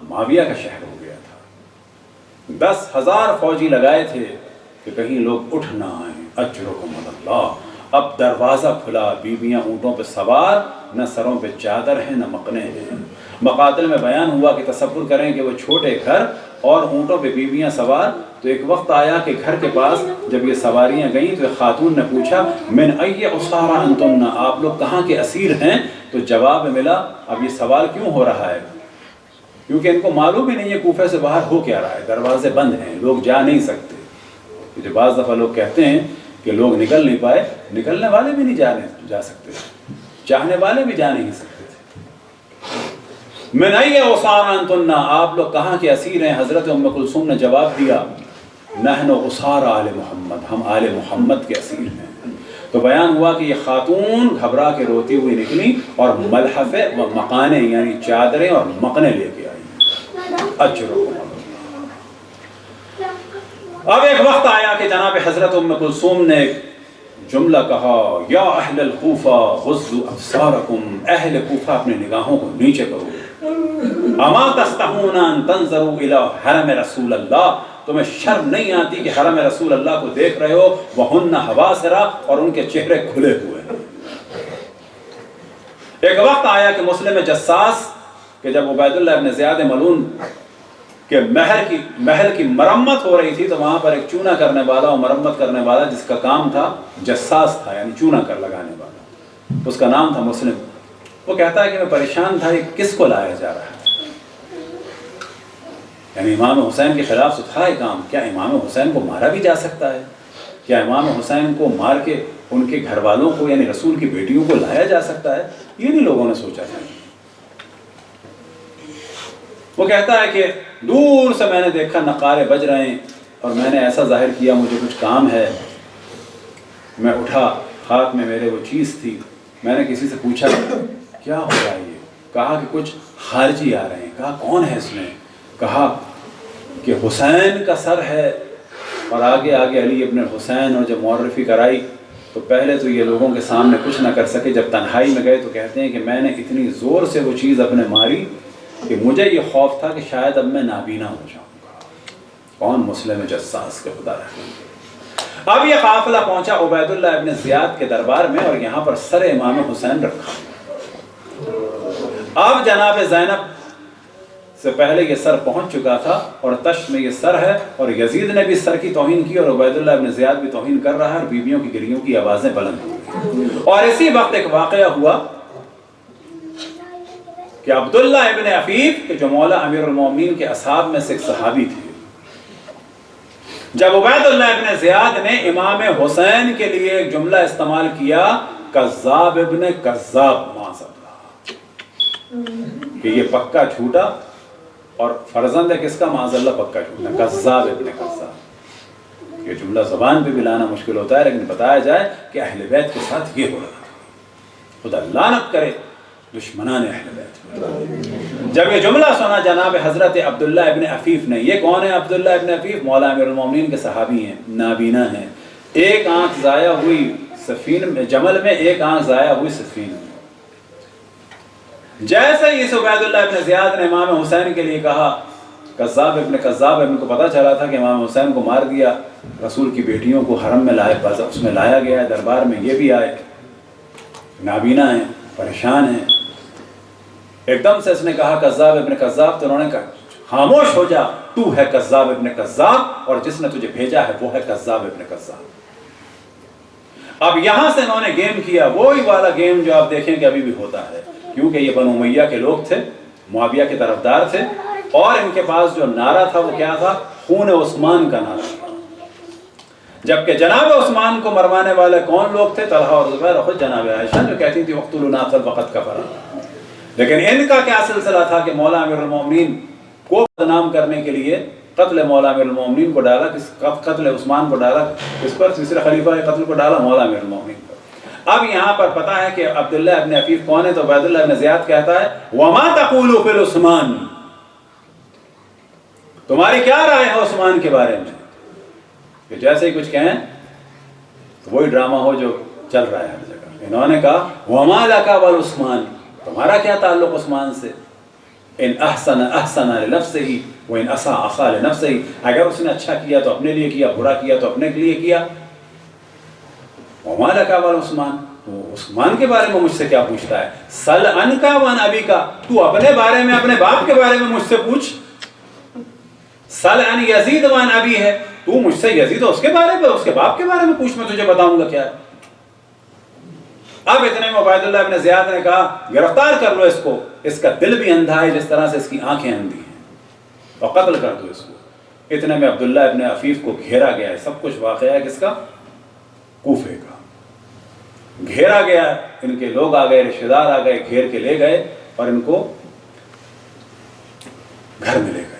معاویہ کا شہر ہو گیا تھا. 10,000 فوجی لگائے تھے کہ کہیں لوگ اٹھ نہ آئیں. اجرکم اللہ. اب دروازہ کھلا، بیویاں اونٹوں پہ سوار، نہ سروں پہ چادر ہیں نہ مقنے ہیں. مقاتل میں بیان ہوا کہ تصور کریں کہ وہ چھوٹے گھر اور اونٹوں پہ بیویاں سوار. تو ایک وقت آیا کہ گھر کے پاس جب یہ سواریاں گئیں تو ایک خاتون نے پوچھا من ای اسارا انتن، آپ لوگ کہاں کے اسیر ہیں؟ تو جواب ملا اب یہ سوال کیوں ہو رہا ہے؟ کیونکہ ان کو معلوم ہی نہیں ہے کوفے سے باہر ہو کیا رہا ہے، دروازے بند ہیں، لوگ جا نہیں سکتے. جو بعض دفعہ لوگ کہتے ہیں کہ لوگ نکل نہیں پائے، نکلنے والے بھی نہیں جا سکتے، چاہنے والے بھی جا نہیں سکتے تھے. من ای اسارا انتن، آپ لوگ کہاں کے اسیر ہیں؟ حضرت ام کلثوم نے جواب دیا نحن اسارا آل محمد، ہم آل محمد کے اسیر ہیں. تو بیان ہوا کہ یہ خاتون گھبرا کے روتی ہوئی نکلی اور ملحفے و مقانے یعنی چادریں اور مقنے لے کے آئی. اجرکم اللہ. اب ایک وقت آیا کہ جناب حضرت ام کلثوم نے ایک جملہ کہا یا اہل الکوفہ غضوا ابصارکم، اہل کوفہ اپنی نگاہوں کو نیچے کرو. اما تستحون ان تنظروا الی حرم رسول اللہ، تمہیں شرم نہیں آتی کہ حرم رسول اللہ کو دیکھ رہے ہو وہن حواسرا، اور ان کے چہرے کھلے ہوئے ہیں. ایک وقت آیا کہ مسلم جساس کہ جب عبید اللہ ابن زیاد ملعون کہ محل کی مرمت ہو رہی تھی تو وہاں پر ایک چونا کرنے والا اور مرمت کرنے والا جس کا کام تھا جساس تھا، یعنی چونا کر لگانے والا، اس کا نام تھا مسلم. وہ کہتا ہے کہ میں پریشان تھا یہ کس کو لایا جا رہا ہے، یعنی امام حسین کے خلاف سے تھا یہ کام. کیا امام حسین کو مارا بھی جا سکتا ہے؟ کیا امام حسین کو مار کے ان کے گھر والوں کو یعنی رسول کی بیٹیوں کو لایا جا سکتا ہے؟ یہ نہیں لوگوں نے سوچا تھا. وہ کہتا ہے کہ دور سے میں نے دیکھا نقارے بج رہے ہیں اور میں نے ایسا ظاہر کیا مجھے کچھ کام ہے. میں اٹھا، ہاتھ میں میرے وہ چیز تھی. میں نے کسی سے پوچھا کیا ہو رہا ہے یہ؟ کہا کہ کچھ خارجی آ رہے ہیں. کہا کون ہے اس میں؟ کہا کہ حسین کا سر ہے. اور آگے علی ابن حسین. اور جب معرفی کرائی تو پہلے تو یہ لوگوں کے سامنے کچھ نہ کر سکے. جب تنہائی میں گئے تو کہتے ہیں کہ میں نے اتنی زور سے وہ چیز اپنے ماری کہ مجھے یہ خوف تھا کہ شاید اب میں نابینا ہو جاؤں گا. کون؟ مسلم جساس کے خدا رحمہ. اب یہ قافلہ پہنچا عبید اللہ ابن زیاد کے دربار میں اور یہاں پر سر امام حسین رکھا. اب جناب زینب سے پہلے یہ سر پہنچ چکا تھا اور تشت میں یہ سر ہے اور یزید نے بھی سر کی توہین کی اور عبید اللہ ابن زیاد بھی توہین کر رہا ہے اور بیویوں کی گریوں کی آوازیں بلند ہوئی. اور اسی وقت ایک واقعہ ہوا کہ عبداللہ ابن عفیف جو مولا امیر المومنین کے اصحاب میں سے ایک صحابی تھے، جب عبید اللہ ابن زیاد نے امام حسین کے لیے ایک جملہ استعمال کیا کذاب ابن کذاب معاذ اللہ، کہ یہ پکا جھوٹا اور فرزند ہے کس کا؟ معاذ اللہ پکا جھوٹا، کذاب ابن کذاب. یہ جملہ زبان پہ بھی لانا مشکل ہوتا ہے لیکن بتایا جائے کہ اہل بیت کے ساتھ یہ ہو رہا تھا. خدا لعنت کرے دشمنان اہل بیت. جب یہ جملہ سنا جناب حضرت عبداللہ ابن عفیف نے. یہ کون ہے عبداللہ ابن عفیف؟ مولا امیر المومنین کے صحابی ہیں، نابینا ہیں. ایک آنکھ ضائع ہوئی سفین میں، جمل میں، ایک آنکھ ضائع ہوئی سفین میں. جیسے ہی اس عبید اللہ ابن زیاد نے امام حسین کے لیے کہا کذاب ابن کذاب، ان کو پتا چلا تھا کہ امام حسین کو مار دیا. رسول کی بیٹیوں کو حرم میں اس میں لایا گیا ہے، دربار میں یہ بھی آئے، نابینا ہیں، پریشان ہیں. ایک دم سے اس نے کہا کذاب ابن کذاب، تو انہوں نے کہا خاموش ہو جا، تو ہے کذاب ابن کذاب اور جس نے تجھے بھیجا ہے وہ ہے کذاب ابن کذاب. اب یہاں سے انہوں نے گیم کیا، وہی والا گیم جو آپ دیکھیں کہ ابھی بھی ہوتا ہے، کیونکہ یہ بنو امیہ کے لوگ تھے، معاویہ کے طرفدار تھے، اور ان کے پاس جو نعرہ تھا وہ کیا تھا؟ خون عثمان کا نعرہ تھا. جبکہ جناب عثمان کو مروانے والے کون لوگ تھے؟ طلحہ اور زبیر اور خود جناب عائشہ جو کہتی تھی اقتلوا ناصر فقد کفر. لیکن ان کا کیا سلسلہ تھا کہ مولا امیر المومنین کو بدنام کرنے کے لیے قتل مولا امیر المومنین کو ڈالا، قتل عثمان کو ڈالا، اس پر تیسرے خلیفہ قتل کو ڈالا مولا امیر المومنین پر. اب یہاں پر پتا ہے کہ عبداللہ ابن عفیف کون ہے، تو عبیداللہ ابن زیاد کہتا ہے وما تقول فی عثمان، تمہاری کیا رائے ہے عثمان کے بارے میں؟ کہ جیسے ہی کچھ کہیں تو وہی ڈرامہ ہو جو چل رہا ہے ہر جگہ۔ انہوں نے کہا وما لک والعثمان، تمہارا کیا تعلق عثمان سے؟ ان احسن احسن لنفسہ وان اساء اساء لنفسہ، اگر اس نے اچھا کیا تو اپنے لیے کیا، برا کیا تو اپنے لیے کیا۔ وما لک والعثمان، تو عثمان کے بارے میں مجھ سے کیا پوچھتا ہے؟ سل عنک وعن ابیک، تو اپنے بارے میں اپنے باپ کے بارے میں مجھ سے پوچھ۔ سل عن یزید وعن ابی ہے، تو مجھ سے یزید اس کے بارے میں، اس کے باپ کے بارے میں پوچھ، میں تجھے بتاؤں گا کیا ہے۔ اب اتنے میں عبیداللہ ابن زیاد نے کہا گرفتار کر لو اس کو، اس کا دل بھی اندھا ہے جس طرح سے اس کی آنکھیں اندھی ہیں، اور قتل کر دو اس کو۔ اتنے میں عبداللہ ابن عفیف کو گھیرا گیا ہے، سب کچھ واقعہ ہے کس کا؟ کوفے کا۔ گھیرا گیا، ان کے لوگ آ گئے، رشتہ دار آ گئے، گھیر کے لے گئے اور ان کو گھر میں لے گئے۔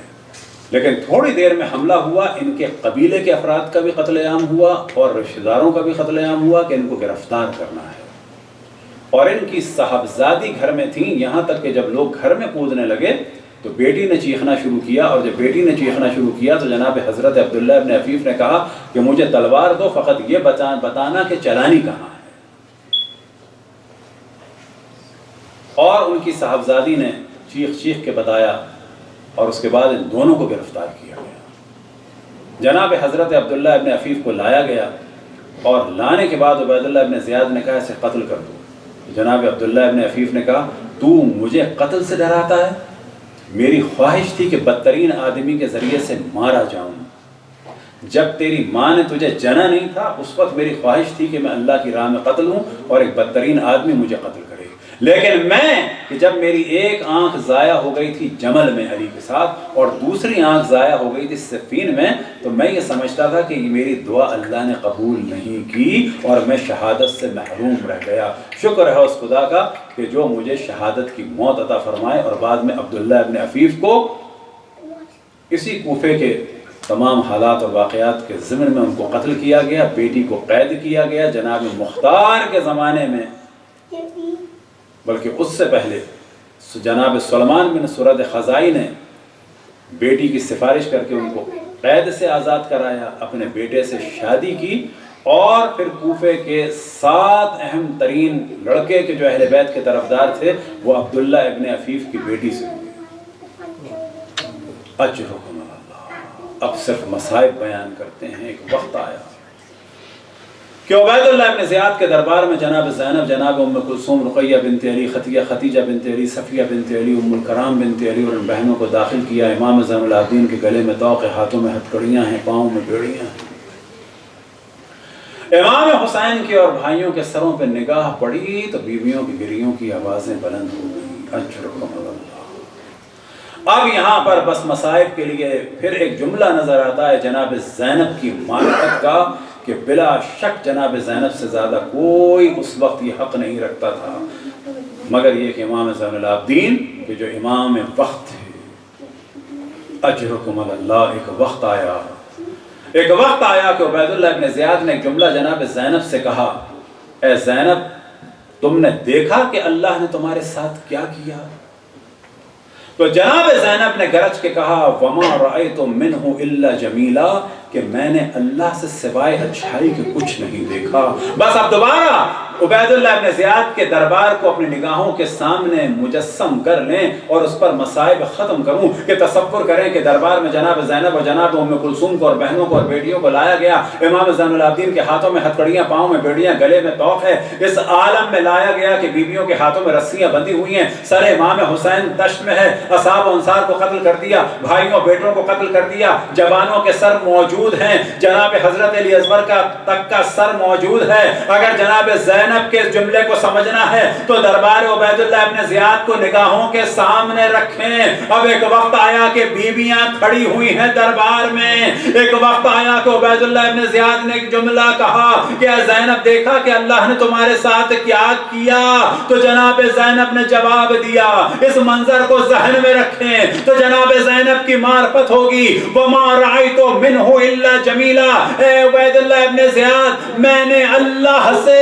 لیکن تھوڑی دیر میں حملہ ہوا، ان کے قبیلے کے افراد کا بھی قتل عام ہوا اور رشتہ داروں کا بھی قتل عام ہوا کہ ان کو گرفتار کرنا ہے۔ اور ان کی صاحبزادی گھر میں تھیں، یہاں تک کہ جب لوگ گھر میں کودنے لگے تو بیٹی نے چیخنا شروع کیا، اور جب بیٹی نے چیخنا شروع کیا تو جناب حضرت عبداللہ ابن عفیف نے کہا کہ مجھے تلوار دو، فقط یہ بتانا کہ چلانی کہاں ہے۔ اور ان کی صاحبزادی نے چیخ چیخ کے بتایا، اور اس کے بعد ان دونوں کو گرفتار کیا گیا۔ جناب حضرت عبداللہ ابن عفیف کو لایا گیا، اور لانے کے بعد عبیداللہ ابن زیاد نے کہا اسے قتل کر دو۔ جناب عبداللہ ابن عفیف نے کہا تو مجھے قتل سے ڈراتا ہے؟ میری خواہش تھی کہ بدترین آدمی کے ذریعے سے مارا جاؤں۔ جب تیری ماں نے تجھے جنا نہیں تھا اس وقت میری خواہش تھی کہ میں اللہ کی راہ میں قتل ہوں اور ایک بدترین آدمی مجھے قتل کرے، لیکن کہ جب میری ایک آنکھ ضائع ہو گئی تھی جمل میں علی کے ساتھ اور دوسری آنکھ ضائع ہو گئی تھی صفین میں، تو میں یہ سمجھتا تھا کہ میری دعا اللہ نے قبول نہیں کی اور میں شہادت سے محروم رہ گیا۔ شکر ہے اس خدا کا کہ جو مجھے شہادت کی موت عطا فرمائے۔ اور بعد میں عبداللہ ابن عفیف کو اسی کوفے کے تمام حالات اور واقعات کے ضمن میں ان کو قتل کیا گیا، بیٹی کو قید کیا گیا۔ جناب مختار کے زمانے میں، بلکہ اس سے پہلے جناب سلمان بن سرد خزائی نے بیٹی کی سفارش کر کے ان کو قید سے آزاد کرایا، اپنے بیٹے سے شادی کی، اور پھر کوفے کے 7 اہم ترین لڑکے کے جو اہل بیت کے طرفدار تھے وہ عبداللہ ابن عفیف کی بیٹی سے ہوئے۔ اجرکم اللہ۔ اب صرف مصائب بیان کرتے ہیں۔ ایک وقت آیا کہ عبیداللہ ابن زیاد کے دربار میں جناب زینب، جناب ام کلثوم، رقیہ بنت علی، خدیجہ بنت علی، صفیہ بنت علی، ام الکرام بنت علی اور ان بہنوں کو داخل کیا۔ امام زین العابدین کے گلے میں طوق ہے، ہاتھوں میں ہتھکڑیاں ہیں، پاؤں میں بیڑیاں ہیں۔ امام حسین کے اور بھائیوں کے سروں پہ نگاہ پڑی تو بیویوں کی گریوں کی آوازیں بلند ہو گئیں۔ اجرکم اللہ۔ اب یہاں پر بس مصائب کے لیے پھر ایک جملہ نظر آتا ہے جناب زینب کی معرفت کا کہ بلا شک جناب زینب سے زیادہ کوئی اس وقت یہ حق نہیں رکھتا تھا مگر یہ کہ امام زین العابدین کہ جو امام وقت تھے۔ اجرکم اللہ۔ ایک وقت آیا کہ عبیداللہ ابن زیاد نے ایک جملہ جناب زینب سے کہا، اے زینب تم نے دیکھا کہ اللہ نے تمہارے ساتھ کیا کیا؟ تو جناب زینب نے گرج کے کہا وما رأیت منہ الا جمیلا، کہ میں نے اللہ سے سوائے اچھائی کے کچھ نہیں دیکھا۔ بس اب دوبارہ عبیداللہ ابن زیاد کے دربار کو اپنی نگاہوں کے سامنے مجسم کر لیں اور اس پر مصائب ختم کروں کہ تصور کریں کہ دربار میں جناب زینب اور جناب ام کلثوم کو اور بہنوں کو اور بیٹیوں کو لایا گیا، امام زین العابدین کے ہاتھوں میں ہتھکڑیاں، پاؤں میں بیڑیاں، گلے میں طوق ہے، اس عالم میں لایا گیا کہ بیویوں کے ہاتھوں میں رسیاں بندھی ہوئی ہیں، سر امام حسین دشت میں ہے، اصحاب و انصار کو قتل کر دیا، بھائیوں بیٹوں کو قتل کر دیا، جوانوں کے سر موجود ہیں، جناب حضرت علی اصغر کا تک کا سر موجود ہے۔ اگر جناب زینب کے جملے کو سمجھنا ہے تو دربار عبیداللہ ابن زیاد کو نگاہوں کے سامنے رکھیں۔ اب ایک وقت آیا کہ بیویاں کھڑی ہوئی ہیں دربار میں، ایک وقت آیا کہ عبیداللہ ابن زیاد نے ایک جملہ کہا کہ اے زینب دیکھا کہ اللہ نے تمہارے ساتھ کیا کیا؟ تو جناب زینب نے جواب دیا، اس منظر کو ذہن میں رکھیں تو جناب زینب کی معرفت ہوگی، وما رأیت منہ الا جمیلا، اے عبیداللہ ابن زیاد میں نے اللہ سے